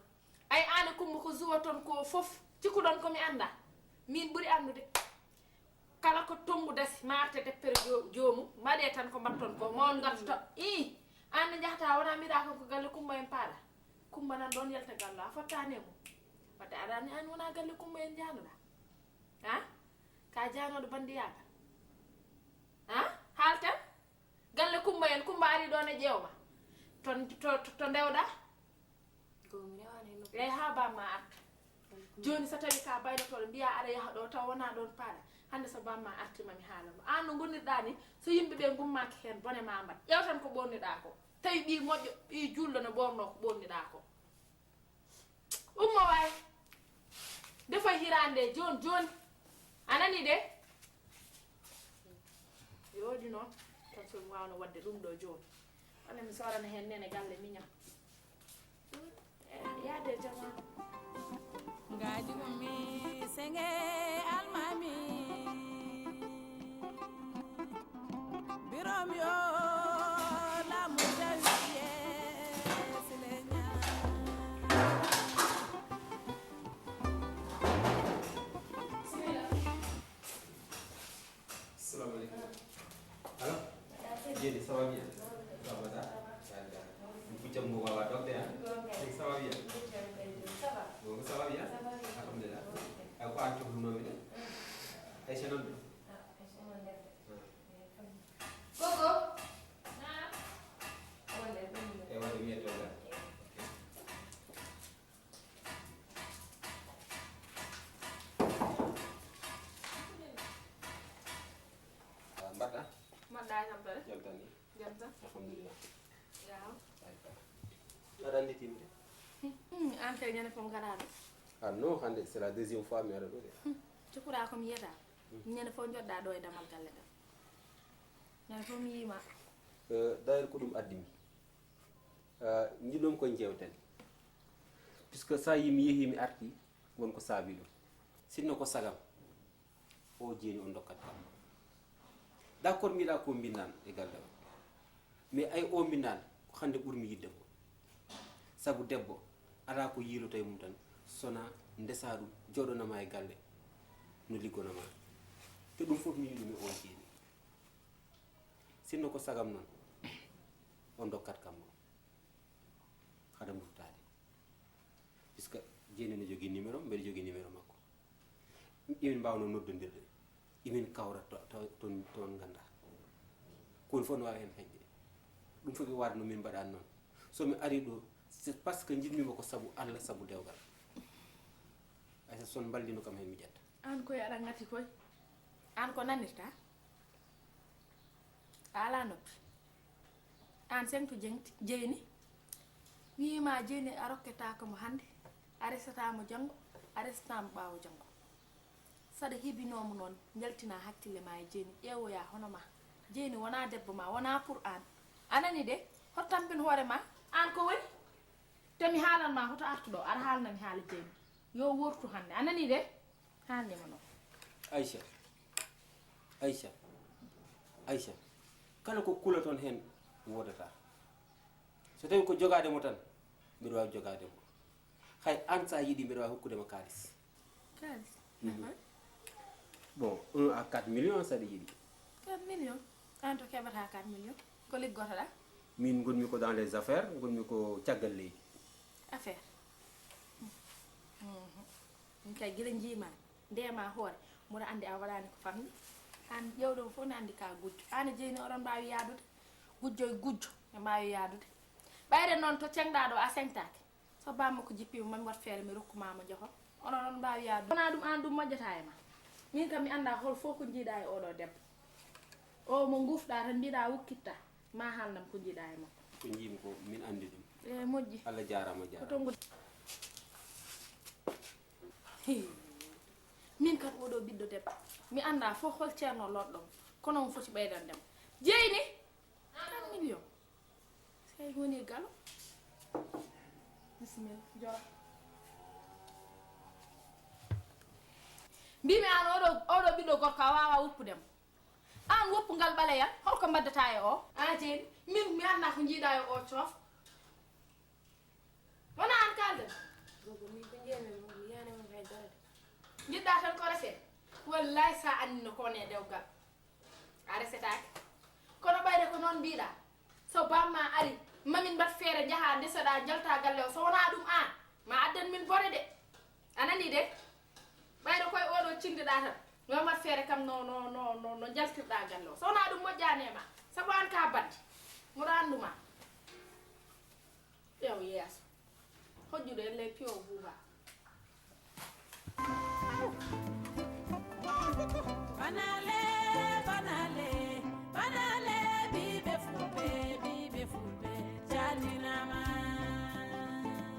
Ay ane kumba ko zuwa ton ko fof cikkuɗon komi anda min ɓuri andude kala ko tongu dasi marte deppere jomum mbaɗe tan ko mbatton ko mon gattoto I ande jahata wona mbiɗa ko galle kumba en paaɗa kumba nan ɗon yalta gallo a fottani mo wadde aɗani an wona galle kumba en janoɗa ha ka janoɗo bandiyaga ha haalten galle kumba en kumba ari ɗon e ƴewma to ndewɗa eyi ha bamma arta joni so tawi ka baynotoɗo mbiya aɗa yaha ɗo taw wona ɗon paaɗa hande so bamma artima mi haalama an no gonirɗa ni so yimɓeɓe gummaki hen bone ma mbat ƴew tan ko ɓonniɗa ko tawi ɓi moƴƴo ɓi julɗo no ɓorno ko ɓonniɗa ko ummo way defoy hirande joni anani de yoodi noon tan somi wawno wadde ɗum ɗo joni wane mi sorana hen nene galle miñam yaade jama ngaji ummi senge almami birom yo la mudawiye silenya Salam alaikum. Alors? Jadi, ça va bien? Ça va ça? Vous avez mon baba docteur? Ça va bien? Donc ça va bien? Alhamdulillah. Aku antuk dulu ni. Aisyah non. Gogo. Wala mi to la. Mbata? mbaɗɗa e tampere Jam tan ni. jam tan Alhamdulillah. yaw Aɗa andi timde? an kay ñande fof gaɗaɗo Ah non, hande c'est la deuxième fois mi aɗa ɗo de. cukkura komi yiyata ñande fof joɗɗa ɗo e damal galle ɗam ñande fof mi yima D'ailleurs ko ɗum addimi. Jiɗɗom koye jewten. Puisque sa yi mi yeehi mi arti wonko saabi ɗum. Sinno ko sagam o jeeni on dokkat kam. D' accord mbiɗa ko mbinnan e galle o. Mais ay o mbinnan ko hande ɓurmi yidde ko. Sabu debbo ala ko yiiloto e mum tan sona ndesa ɗum joɗonoma e galle no liggonoma. Te ɗum fof mi yiɗum e on jeeni. Sinno ko sagam noon on dokkat kam o haɗa murtade puisque jeeni ne jogui numéro mbeɗa jogui numéro makko imin mbawno noddodirde imin kawra toon ganda koni fof no wawi hen heƴƴe ɗum fof ɓe waade no min mbaɗani noon somi ari ɗo c'est parce que jiɗmima ko saabu Allah saabu dewgal aysa son ballino kam hen mi ƴetta an koye aɗa gati koye an ko nanirta a ala noppi an sentu jeyni wima jeyni a rokketako mo hande a resatamo janggo a resatamo ɓawo janggo saɗa heɓinomo noon jaltina hakkille ma e jeyni ƴeewoya hono ma jeyni wona debbo ma wona pour an anani de hoto tampin hoore ma an ko woni te mi haalanma hoto artuɗo aɗa haalnami haala jeyni yo wortu hande anani de haalnima noon Aïcha kala ko kula toon hen wodata so tawi ko jogade mo tan mbiɗa wawi jogade mo hay an sa yiiɗi mbiɗa wawi hokkudema kalis bon 1 à 4 millions saɗa yiɗi 4 millions an to keɓata 4 millions ko liggotoɗa min gonmi ko dans les affaires gonmi ko caggal leydi affaire min kay guila jiima ndema hoore mboɗa andi a waɗani ko famde an ƴewɗo fof ne andi ka gujjo an e Jeyni oɗon mbawi yadude gujjo e gujjo ne mbawi yadude ɓayde noon to cengɗa ɗo a sengtake so bamma ko jippima mami wat feere mi rokkumama joho onon on mbawi yadude wona ɗum an ɗum moƴƴata e ma min kam mi anda hol fof ko jiiɗa e oɗo debbo o mo gufɗa tan mbiɗa wukkitta ma haalnam ko jiiɗa e makko ko jiimi ko min andi ɗum e moƴƴi allah jarama jarama koto min kat oɗo ɓiɗɗo debbo mi anda fof hol ceerno loɗɗom kono mo foti ɓeydandemo Jeyni 4 millions sey woni galo bisimilla jora mbimi an oɗo ɓiɗɗo gorko a wawa woppudemo an woppugal ɓaleyan holko mbaddata e o a Jeyni min mi anda ko jiiɗa e o coof wona an kalde jiɗɗa tan ko rese wallahi sa annino kone dewgal a resetake kono ɓayde ko noon mbiɗa so bamma ari mamin mbat feere jaaha ndesoɗa jalta galle o so wona ɗum an ma addan min bore de anani de ɓayde koye oɗo cingdeɗa tan yo mbat feere kam no jaltirɗa galle o so wona ɗum moƴƴani ma sabu an ka badde moɗo anduma ƴew yeeso hojjude elle piyo buuba banale banale banale bibe fulbe jalinama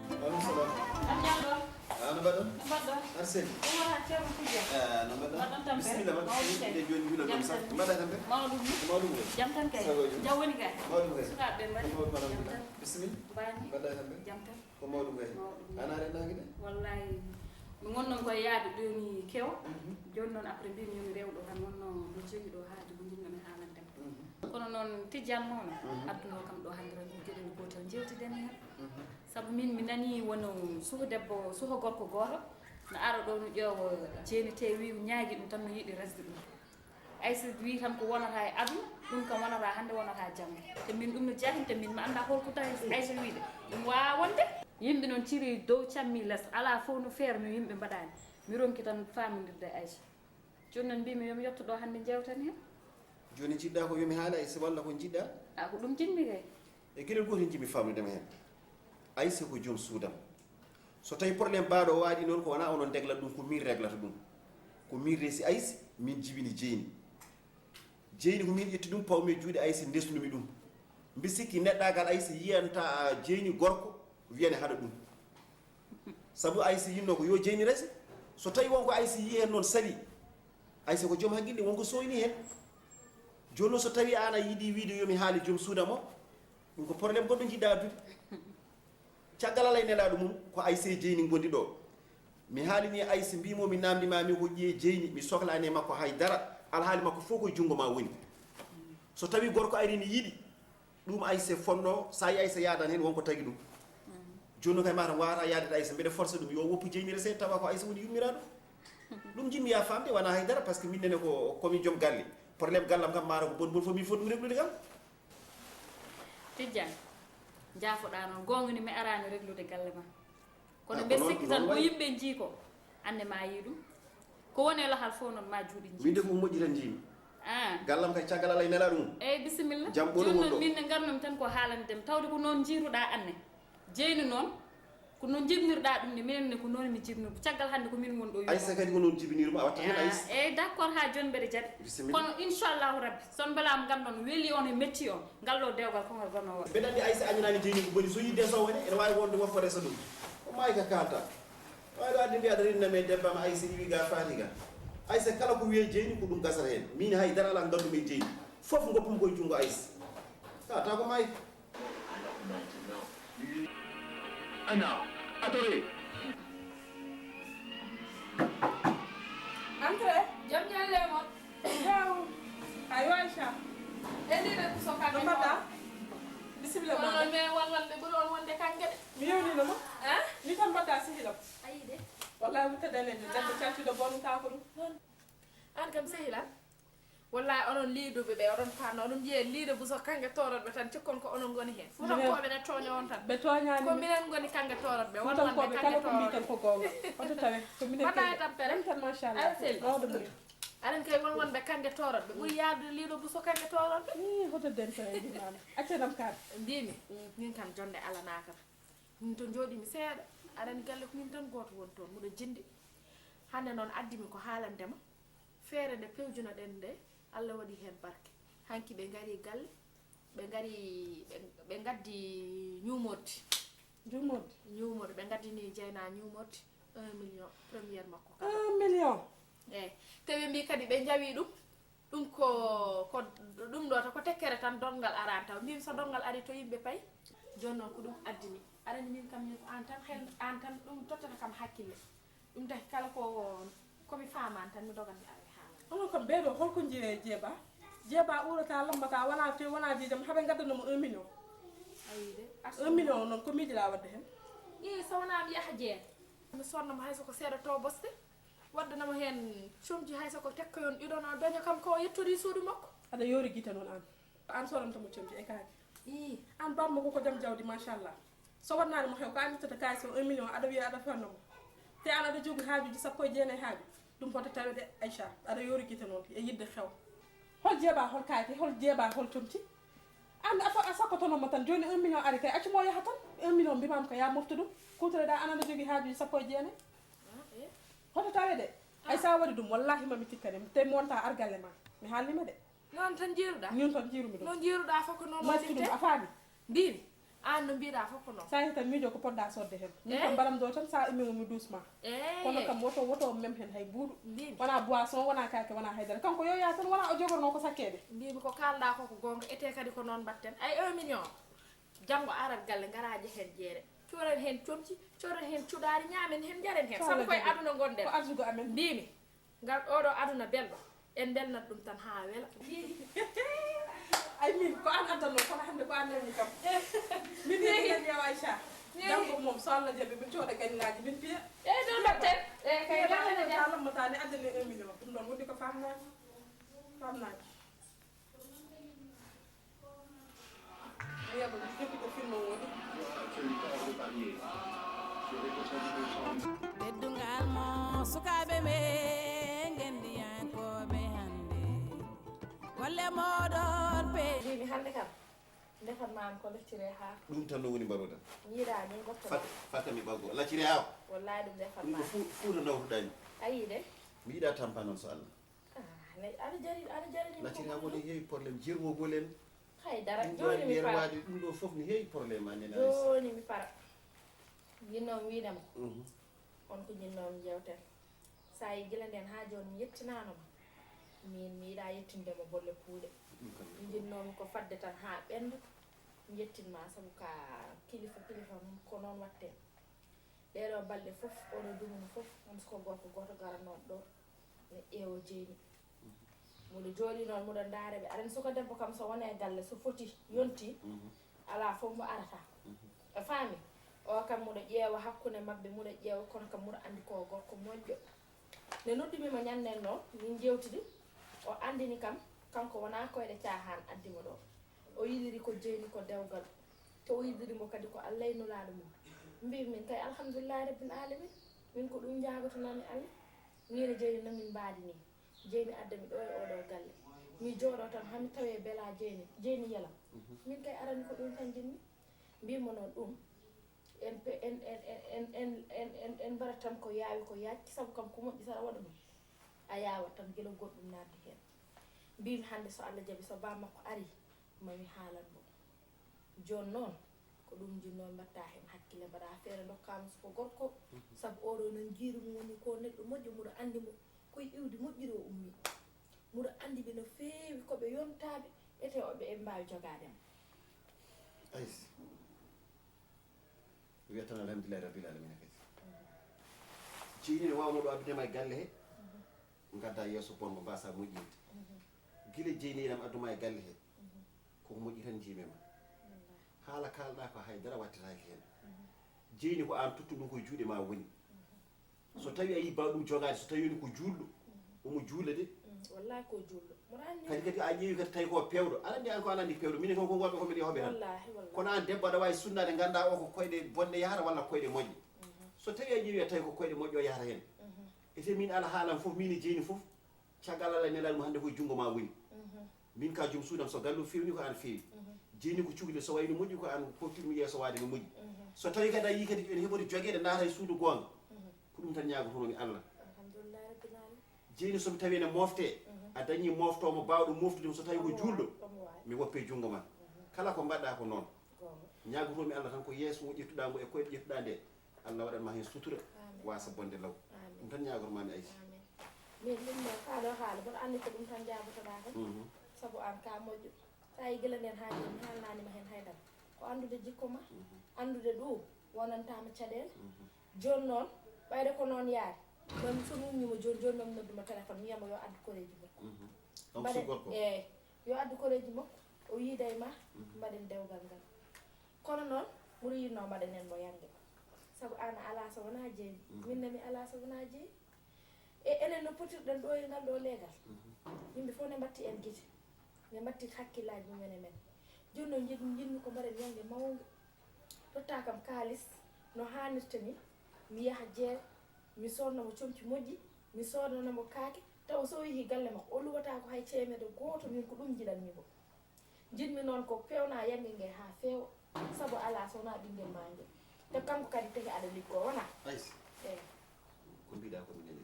salam am jallo ana baɗon baddo arseni wona ceerno kujja no mbaɗɗa Mbaɗɗon tampere. bisimilla Mawɗum de joni juula ɗum sa mbaɗa tambe mawɗum mawɗum kay jam tan kay Sagojo. jaw woni kay mawɗum kay sukaɓe mbaɗi ko mawɗum jam alhamdulillah tan bisimilla bani mbaɗa tambe jam tan ko mawɗum kay Mawɗum. ana renaki de wallahi mi gonnon koye yaade ɗoni kew joni noon après mbimi yomi rewɗo tan wonno no jogi ɗo haaji ko jinnomi haalandema kono noon tijjan noon adduno kam ɗo hande tan gueɗel gotel jewtiden hen saabu min mi nani wono suho debbo suho gorko goto no ara ɗo no ƴeewa Jeyni te wi ñaagui ɗum tan no yiiɗi resde ɗum aysa wi tan ko wonata e aduna ɗum kam wonata hande wonata janggo te min ɗum no jahinte min mi anda holko tawi aysa wiide ɗum wawa wonde yimɓe noon ciri dow cammi less ala fof no feere no yimɓe mbaɗani mi ronki tan famidirde Aïcha joni noon mbimi yomi yetto ɗo hande jewtan hen joni jiɗɗa ko yomi haala Aïssa walla ko jiɗɗa a ko ɗum jinmi kay e gueɗel gotel jimmi famnudema hen Aïssa ko joom suudam so tawi probléme mbaɗo o waɗi noon ko wona onon deglat ɗum ko min réglata ɗum ko min resi Aïssa min jibini Jeyni ko min ƴetti ɗum pawmi e juuɗe Aïssa ndesnumi ɗum mbi sikki neɗɗagal Aïssa yiyanta Jeyni gorko wiyane haɗa ɗum saabu Aïssa yinno ko yo Jeyni rese so tawi wonko Aïssa yi hen noon sali Aïssa ko joom haqqille wonko soyni hen joni noon so tawi an a yiiɗi wiide yomi haali joom suudam o ɗum ko probléme goɗɗo jiɗɗa addude caggal alay nelaɗo mum ko Aïssa e Jeyni gondi ɗo mi haalini Aïssa mbimomi namdimami ko ƴiye Jeyni mi sohlani e makko haydara alhaali makko fof koye junggo ma woni so tawi gorko ari ne yiiɗi ɗum Aïssa fonno sa yi Aïssa yadan hen wonko tagui ɗum joni kay mata wawata yaadede Aïssa mbiɗa forcé ɗum yo woppu Jeyni rese tawa ko Aïssa woni yummiraɗo ɗum jinmi ya famde wona haydara par ce que minnene ko komin joom galle probléme gallam kam mata ko bon bon fof min foti ɗum reglude kam tijjan jaafoɗa noon gongni mi arani reglude galle ma kono Ah, mbeɗa ko noon- sikki tan noon ko wayi. yimɓe jii ko ande ma yi ɗum ko woni e lahal fof noon ma juuɗi jii min de ko moƴƴi tan jiimi gallam kay caggal alay nelaɗo mum eyyi bisimilla Jam ɓolo joni woni ɗo. noon min ne garnumi tan ko haalandema tawde ko noon jiiruɗa anne Jeyni noon ko noon jibnirɗa ɗum ne minenne ko noon mi jibnir caggal hande ko min woni ɗo Aïssa kadi ko noon jibiniruma a watta hen Aïssa eyyi d' accord ha joni mbeɗa jaɓi Bisimilla. kono inchallahu rabbi son belama ganduɗon weeli on e metti on ngal ɗo dewgal kongol gonnowo mbeɗa andi Aïssa añanani Jeyni ko boni so yidde so wone ene wawi wonde wonko resa ɗum o maayi ka kalta wawi ɗo adde mbiyaɗa rinname debbama Aïssa iwi ga faati ga Aïssa kala ko wiye Jeyni ko ɗum gasata hen min haydara ala gandumi e Jeyni foof goppum koye junggo Aïssa ta ko maayi Entre. jom ñalle moon Yaw. Ayo Aïcha. ennire ko sokaɓe No mbaɗɗa? Bisimilla kono ma. mais wallande ɓuuri on wonde kanke de Mi yewnino ma. han Ni tan mbaɗɗa sihilam. ayi de Wallahi wutede menen de debbo caltude bonta ko ɗum an kam sehila wallahi onon liiduɓe ɓe oɗon fanno oɗon jiiye liido buso kange toroɗɓe tan cikkon ko onon goni hen futankoɓe ne tooña on tan ɓe toñani ko minen goni kange toroɗɓe futankoɓe kala ko mbiten ko gonga oto tawe ko minen waɗa tampere tan machallah ala sel mawɗo mum aɗen kay won wonɓe kange toroɗɓe ɓuuri yadude liido buso kange toroɗɓe hoto dentene ɗimama accanam kaɗa mbimi min kam jonde alanakam min to jooɗimi seeɗa aɗani galle ko min tan goto woni toon muɗo jindi hande noon addimi ko haalandema feere nde pewjunoɗen nde Allah waɗi hen barke hanki ɓe gari galle ɓe gaddi ñumorde ɓe gaddini Dieyna ñumorde 1 million premiére makko 1 million eyyi te ɓe mbi kadi ɓe jawi ɗum ko ɗum ɗo ko tekkere tan dongal arani taw mbimi so dongal ari to yimɓe payi joni noon ko ɗum addini aɗani min kam min ko an tan ɗum tottata kam hakkille ɗum taki kala komi famani tan mi dogan mi ara onon kam ɓeeɗo holko jeeba ɓurata lammata wona te wona jijam haɓe gaddanoma 1 million ayide 1 million noon ko miijiɗa wadde hen i so wona mi yaha jeen mi sonnamo hay soko seeɗa to boste waddanamo hen comji hay soko tekkoyon ɗiɗon o daña kam ko yettori suudu makko aɗa yoori guite noon an sodantamo comji e kaake i an bammo koko jaam jawdi machallah so wonnani mo hew ko an ittata kalis o 1 million aɗa wiya aɗa fannomo te an aɗa jogui haajuji 19 haaji ɗum fota tawede Aïcha aɗa yoori guite noon e yidde xew hol jeeɓa hol kaake hol jeeɓa hol comti an a sakkotonomo tan joni 1 million ari kay accumo yaha tan 1 million mbimama ko ya mofta ɗum kutoreɗa an aɗa jogui haajuji 19 hoto tawede ay sa waɗi ɗum wallahi mami tikkanima te mi wonta argalle ma mi haalnima de noon tan jiiruɗa ñun tan jiirumi ɗum noon jiiruɗa fof ko noon mofti ɗum a faami mbimi an no mbiɗa fof ko noon sa hetan miijo ko poɗɗa sodde hen min kam mbaɗam do tan sa immimo mi dusma kono kam woto mem hen hay buuɗu wona boisson wona kake wona haydara kanko yo ya tan wona o jogorno ko sakkede mbimi ko kalɗa koko gonga ete kadi ko noon batten ay 1 million janggo arat galle garaje hen jeere coren hen comci coren hen cuɗari ñamen hen jaren hen sabu koye aduna gonɗen ko arsugo amen mbimi ngal oɗo aduna belɗo en belnat ɗum tan ha weela ay min ko an addanno kono hande ko an nani kam min neɗen yew Aïcha janggo moom so Allah jaɓi min cooɗa gañlaji min piya eyyi ɗon batten eyyi kay ta lammotani addane 1 million ɗum ɗon woni ko famnaji yeɓa jogguɗo film o woni teddungal mo sukaɓe ɓe gendiyankoɓe hande golle moɗon pe mbimi hande kam defatmami ko leccire ha ɗum tan no woni mbaɗoɗen yiiɗa ni gotto fatami ɓaggo lacciri haw wallahi ɗum ɗum defatma ko fuuta nawtuɗani ayi de mi yiɗa tampa noon so Allah aɗa jari lacciri ha woni heewi probléme jirmogol en haydara ɗum joni mi para wade ɗum ɗo foof ne heewi probléme a nena joni mi para jinnomi wiidema on ko jinnomi jewten sa yi gila nden ha joni mi yettinanoma min mi yiiɗa yettindemo bolle kuuɗe mi jinnomi ko fadde tan ha ɓenda mi yettinma saabu ka kilifa ko noon watte ɗeɗo balɗe foof oɗo dumuni foof on siko goto garannoɗo ɗo ne ƴeewo Dieyni muɗo jooɗi noon muɗo ndaareɓe aɗa soko debbo kam so wone galle so foti yonti ala fof mo arata e faami o kam muɗo ƴeewa hakkude mabɓe muɗo ƴeewa kono kam muɗo andi ko gorko moƴƴo ne noddimima ñannen noon min jewtidi o andini kam kanko wona koyɗe caahan addimo ɗo o yidiri ko Dieyni ko dewgal to o yidirimo kadi ko Allah e nulaɗo mum mbimi min kay alhamdulillahi rabbil alamin min ko ɗum jagotonami Allah mine Dieyni nomin mbaadi ni Dieyni addami ɗo e oɗo galle mi jooɗo tan hami tawe bela Dieyni yalam min kay arani ko ɗum tan jinmi mbimo noon ɗum en mbaɗat tan ko yaawi ko yacci saabu kam ko moƴƴi saɗa waɗa ɗum a yawat tan guila goɗɗum nadde hen mbimi hande so Allah jaaɓi so bammakko ari mami haalanmo joni noon ko ɗum jinnomi mbatta hen hakkille mbaɗa feere dokkama soko gorko saabu oɗo non jiirumu woni ko neɗɗo moƴƴo muɗo andi mo koye iwdi moƴƴiri o ummi muɗo andi ɓe no feewi koɓe yontaɓe ete oɓe e mbawi jogadema aysi mi wiya tan alhamdulillahi rabbil alamina kadi Dieyni ne wawno ɗo addunema e galle he gadda yesso bonmo mbasa moƴƴinde guila Dieyni enam adduma e galle he koko moƴƴi tan jimema haala kalɗa ko haydara wattataki hen Dieyni ko an tuttu ɗum koye juuɗe ma woni so tawi a yi bawɗum jogade so tawi woni ko juulɗo omo juula de wallahi ko julɗo mboɗa anndi kadi kadi a ƴeewi kadi tawi ko pewɗo aɗa andi an ko aɗa andi pewɗo minen kon ko gonɓe komin hoɓe tan wallahi wallahi kono an debbo aɗa wawi sunnade ganda o ko koyɗe bonɗe yahata walla koyɗe moƴƴe so tawi a ƴeewi a tawi ko koyɗe moƴƴe o yahata hen ete min ala haalan fof min e jeeni fof caggal Allah nelal mo hannde koye junngo ma woni min ka joom suudam so gallu fewni ko an feewi jeeni ko cukalel so wayno moƴƴi ko an pottirmi yeeso waade no moƴƴi so tawi kadi a yi kadi ene heɓori jogueɗe naata e suudu gonga ko ɗum tan ñagotonomi Allah alhamdulillah rabbil alamin jeeni somi tawi ene mofte a dañi moftomo bawɗo moftudemo so tawi ko juulɗo mi woppe junngo ma kala ko mbaɗɗa ko noon ñagotomi Allah tan ko yeeso ngo ƴettuɗa ngo e koyɗe ƴettuɗa nde Allah waɗanma hen sutura wasa bonde law ɗum tan ñagotomami Aïcha min ɗum noon kaalo haala mboɗo anndi ko ɗum tan jabotoɗa tan sabu an ka moƴƴo sa yi gila nden haaji mi haalnanima hen haydara ko anndude jikko ma anndude ɗum wonantama caɗele joni noon ɓayde ko noon yaari mami so nummimo joni mami nodduma téléphone mi wiyamo yo addu koreji makko mbaɗen eyyi yo addu koreji makko o yiida e ma mbaɗen dewgal ngal kono noon ɓuuri yinno mbaɗen en mo yangue sabu an a ala so wona jeeyi minne mi ala so wona jeeyi e enen no potirɗen ɗo e ngal ɗo leegal yimɓe fof ne mbatti en guite ne mbatti hakkillaji mumen e men joni noon jinmi ko mbaɗen yangue mawgue totta kam kalis no hannirta ni mi yaha jeere mi sodnamo comci moƴƴi mi sodnanamo kaake taw so yeehi galle makko o luwata ko hay ceemede goto min ko ɗum jiɗanmimo jinmi noon ko pewna yangue ngue ha feewa sabu ala so wona ɓinguel ma ngel te kanko kadi tagi aɗa liggo wona Aïssa eyyi ko mbiɗa ko minen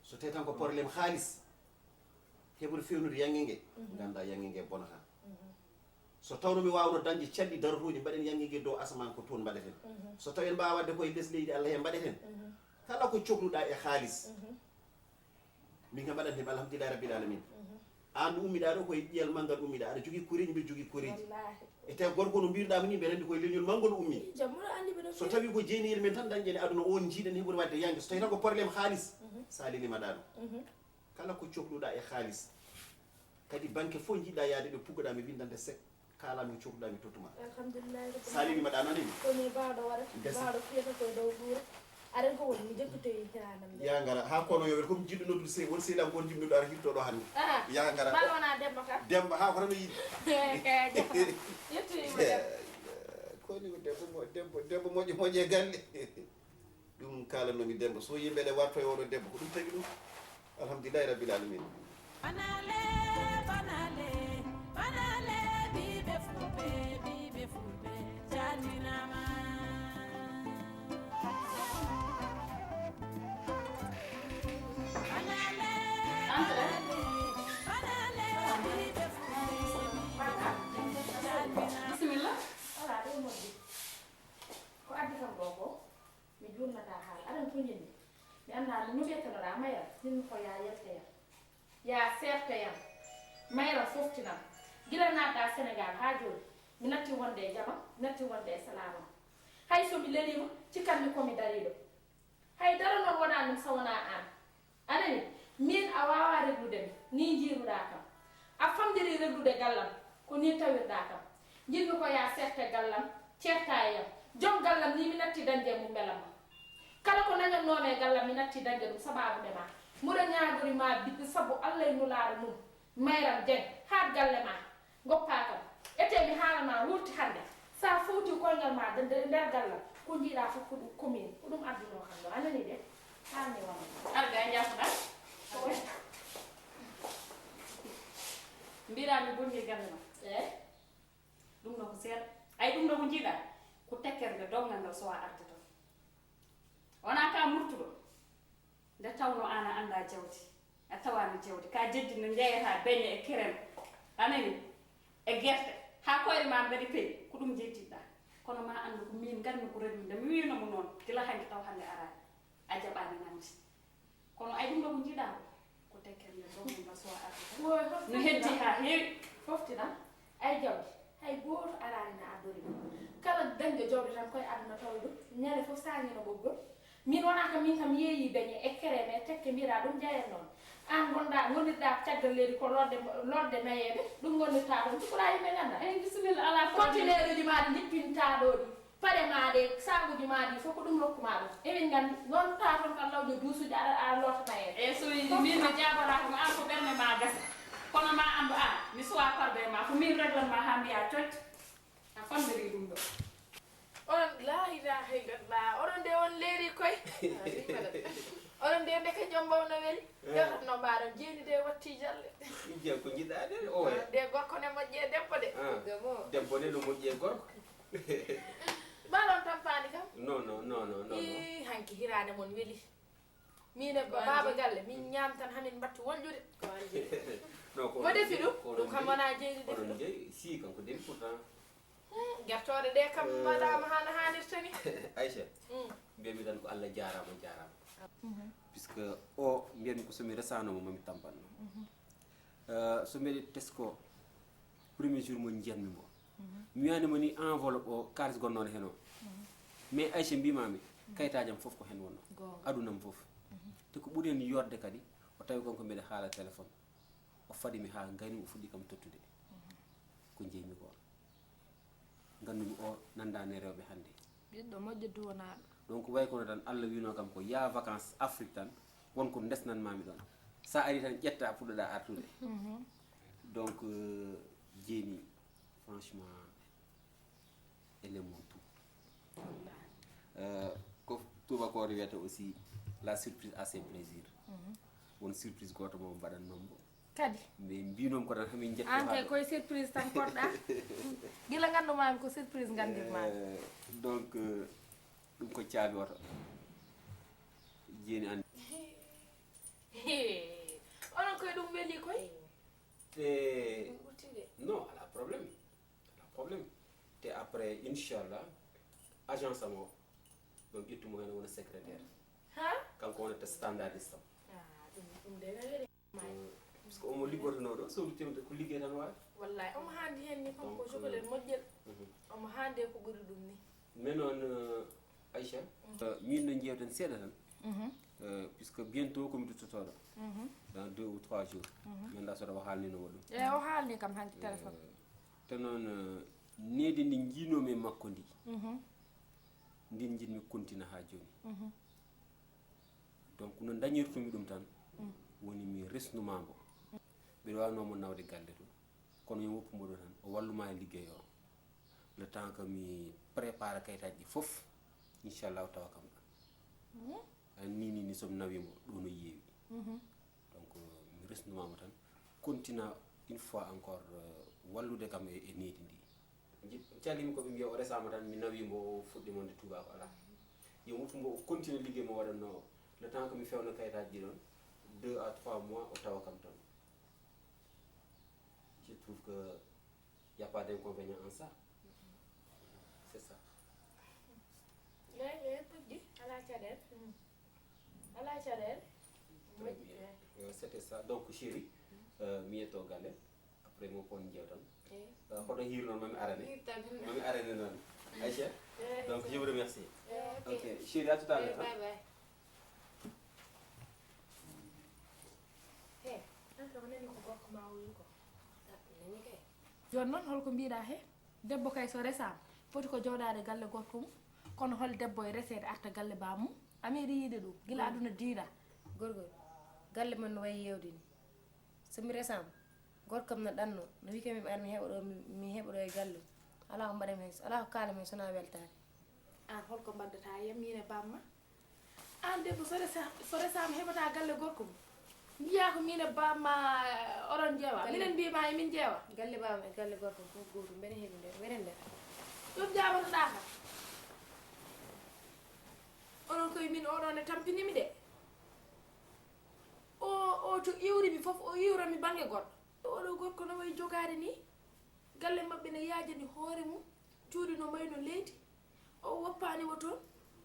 so tawi tan ko probléme haalis heɓude fewnude yangue ngue ganda yangue ngue bonata so tawno mi wawno dañde calɗi darotoji mbaɗen yangue ngue dow asaman ko toon mbaɗeten so tawi en mbawa wadde koye less leydi Allah he mbaɗeten kala ko cohluɗa e haalis min kam mbaɗantemi alhamdulillah rabbil alamin an ummiɗa ɗo koye ƴiyal manggal ummiɗa aɗa jogui koreji mbiɗa jogui koreji wallahi e tawi gorko no mbirɗami ni mbeɗa andi koye leñol mangol ummi jammuɗo andi ɓeɗo so tawi ko jeeniyel men tan dañƴen e aduna on jiiɗen heɓude wadde yangue so tawi tan ko probléme haalis sa lelimaɗa ɗum kala ko cohluɗa e haalis kadi banque fof jiiɗa yaade ɗo puggoɗa mi windande sek kalami ko cohluɗa mi tottuma alhamdulillah sa lelimaɗa nanimi komi bawɗo waɗa bawɗo fiyata koye dow guura aɗen ko woni mi jokkotoyi hiranam nde ya gara ha kono yoɓete comme jiɗɗo noddude sey won seydam gon jimnuɗo ara hirtoɗo hannde ya gara mbaɗa wona demba kam demba ha ko tan o yiɗi yettoyima koni ko debbo moƴƴo moƴƴe galle ɗum kalannomi demba so yimɓeɗe warto e oɗo debbo ko ɗum tagi ɗum alhamdulillahi rabbil alamin banale banale banale bibe fulbe jatinama banale banale bibe fulbe jatinama bisimilla ala ɗo moƴƴi ko addi kam ɗo ko mi jurnata haala aɗan toñini mi annda no wiyetenoɗa mayra min ko ya yelteyam ya serteyam mayra foftinam gila naɗɗa sénégal ha joni mi natti wonde e jama mi natti wonde e salama hay somi lelima cikkanmi komi dariɗo hay dara noon wona ɗum sawona an anani min a wawa regludemi ni jiiruɗa kam a famdiri reglude gallam ko ni tawirɗa kam jinmi ko ya serte gallam certa e yam joom gallam ni mi natti dañde e mum belamma kala ko nañatnome e gallam mi natti dañde ɗum sababude ma muɗa ñagori ma biɗɗo saabu Allah e nulaɗo mum mayram den haat galle ma goppa kam ete mi haalama wurti hande sa fawti koyngal ma nder gallam ko jiiɗa fof ko ɗum commune ko ɗum adduno kam ɗo anani de hanni wona arga e jafoɗa mbirami bonni galle ma eyi ɗum ɗo ko seeɗa ay ɗum ɗo ko jiiɗa ko tekkerde dowgal ngal sowa arde toon wona ka murtuɗo nde tawno an a anda jawdi a tawani jawdi ka jeddi no jeeyata beñe e kerem anani e guerte ha koyre ma mbaɗi peewi ko ɗum jeddiɗa kono ma andu ko min ganmi ko reglude mi winomo noon gila hanki taw hande arani a jaɓani nandi kono ay ɗum ɗo ko jiiɗa ko tekkerde dowgal ngal sowa arde toon no heddi ha heewi foftinam ay jawdi hay goto arani na addori ɗum kala dañde jawdi tan koye aduna tawi ɗum ñande foof sañino ɓoggol min wona ka min kam yeeyi beñe e kereme e tekke mbira ɗum jeeyen noon an gonɗirɗa caggal leydi ko lorde nayeɓe ɗum gonɗirta ɗum cikula yimɓe ganda ay bisimilla ala contenaire uji maɗa jippinta ɗo ɗi paɗe maɗe sakuji maɗi fof ko ɗum rokkuma ɗum emin gandi non ta toon kan lawƴo duusuji a lottata hen e so min mi jabarakoma an ko ɓerde ma gasa kono ma andu an mi suwa parɓe ma ko min reglan ma ha mbiya cocc a fandiri ɗum ɗo onon la ilaha illallah onon nde on leeri koye onon nde ndeke jombawno weli yotatno mbaɗon jeeni de watti jalle Ije ko jiɗade o e. nde gorko ne moƴƴe debbo de Debbo ne no moƴƴe gorko. mbaɗon tampani kam Non. i hanki hirade mon weeli min e baba galle min ñam tan hamin battu wonjude Non ko. mo defi ɗum kam wona jeeni defi Onon jeyi si kanko defi pourtant. guertode ɗe kam mbaɗama hano hannirta ni Aïcha. Mbiyami tan ko Allah jarama. Puisque o mbiyami ko somi resanomo mami tampanno. So mbiɗe tesko premier jour mo jiyatmi mbo. mi wiyanimo ni enveloppe o kalis gonnoɗo hen o. mais Aïcha mbimami kayitaji am foof ko hen wonno. adunam foof. te ko ɓuuri hen yorde kadi o tawi konko mbiɗa haala téléphone o faɗimi ha gayni o fuɗɗi kam tottude ko jeymi ko gandumi o nandani rewɓe hannde ɓiɗɗo moƴƴo duwonaɗo donc way kono tan Allah wino kam ko ya vacances Afrique tan wonko desnanmami ɗon sa ari tan ƴetta puɗɗoɗa artude donc jeeni franchement elle mon tout ko tubakore wiyata aussi la surprise a ses plaisirs won surprise goto mo mbaɗannombo kadi mais mbinom ko tan hamin jetto an kay koye surprise tan koɗɗa gila gandumami ko surprise gandirmami donc ɗum ko caabi oto jeeni andi onon koye ɗum weeli koye te ɓurtide non ala probléme te après inchallah agence am o ɗon ƴettumo hen wona secrétaire ha kanko wonata standardiste am ɗum de weeli parce que omo liggotonoɗo so wittimde ko liggey tan wawi wallahi omo haandi hen ni kam ko jogolen moƴƴel omo haande ko ɓuri ɗum ni mais noon Aïcha min no jewten seeɗa tan puisque bientôt komi duttotoɗo dans 2 ou 3 jours mi anda soɗa o haalninomo ɗum e o haalni kam hanki téléphone te noon needi ndi jiinomi e makko ndi ndin jiɗmi continue ha joni donc no dañirtumi ɗum tan woni mi resnumamo mbiɗa wawnomo nawde galle to kono yo woppumo ɗo tan o walluma e liggey o le temps que mi prépare kayitaji ɗi foof inchallahu tawa kam ɗa ni somi nawimo ɗo no yeewi donc mi resnumamo tan continue une fois encore wallude kam e needi ndi calimi koɓe mbiya o resama tan mi nawimo o fuɗɗimo nde tubako ala yo woppumo o continue liggey mo waɗanno o le temps que mi fewno kayitaji ɗi ɗon 2 à 3 mois o tawa kam tan je trouve que y a pas d'inconvénient en ça c'est ça moƴƴi ala caɗele ala caɗele moƴƴi c'était ça donc chéri mi yetto galle après mo kon jewtan hoto hir noon mami arane noon Aïcha donc je vous remercie ok chéri à tout à l'heure bye bye ko nani ko gorko ma woni ko nani kay joni noon holko mbiɗa he debbo kay so resama foti ko jawɗade galle gorko mum kono hol debbo e resede arta galle bamum amiri yiide ɗum gila aduna diiɗa gorgol galle man no wayi yewde ni somi resama gorkam no ɗanno no wikami mi ar mi heɓa ɗo e galle ala ko mbaɗami hen ala ko kalami hen sona weltare an holko mbaddata yamine bamma an debbo so resama heɓata galle gorko mum mbiya ko min e bamma oɗon jeewa minen mbima e min jeewa galle bamam e galle gorko fof gotum mbeɗa heeɓi nder mbeɗa nder ɗum jabotoɗa kam onon koye min oɗon e tampinimi de o to iwrimi foof o iwrami banggue goɗɗo oɗo gorko no wayi jogade ni galle mabɓe ne yaajani hoore mum cuuɗi no mayno leydi o woppanimo toon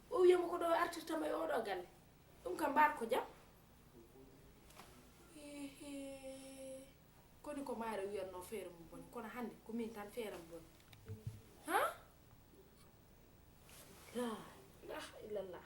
o wiyama ko ɗo artirtama e oɗo galle ɗum kam mbaat ko jaam koni ko maaro wiyatno feere mum boni kono hannde ko min tan feeram boni ha la ilaha illallah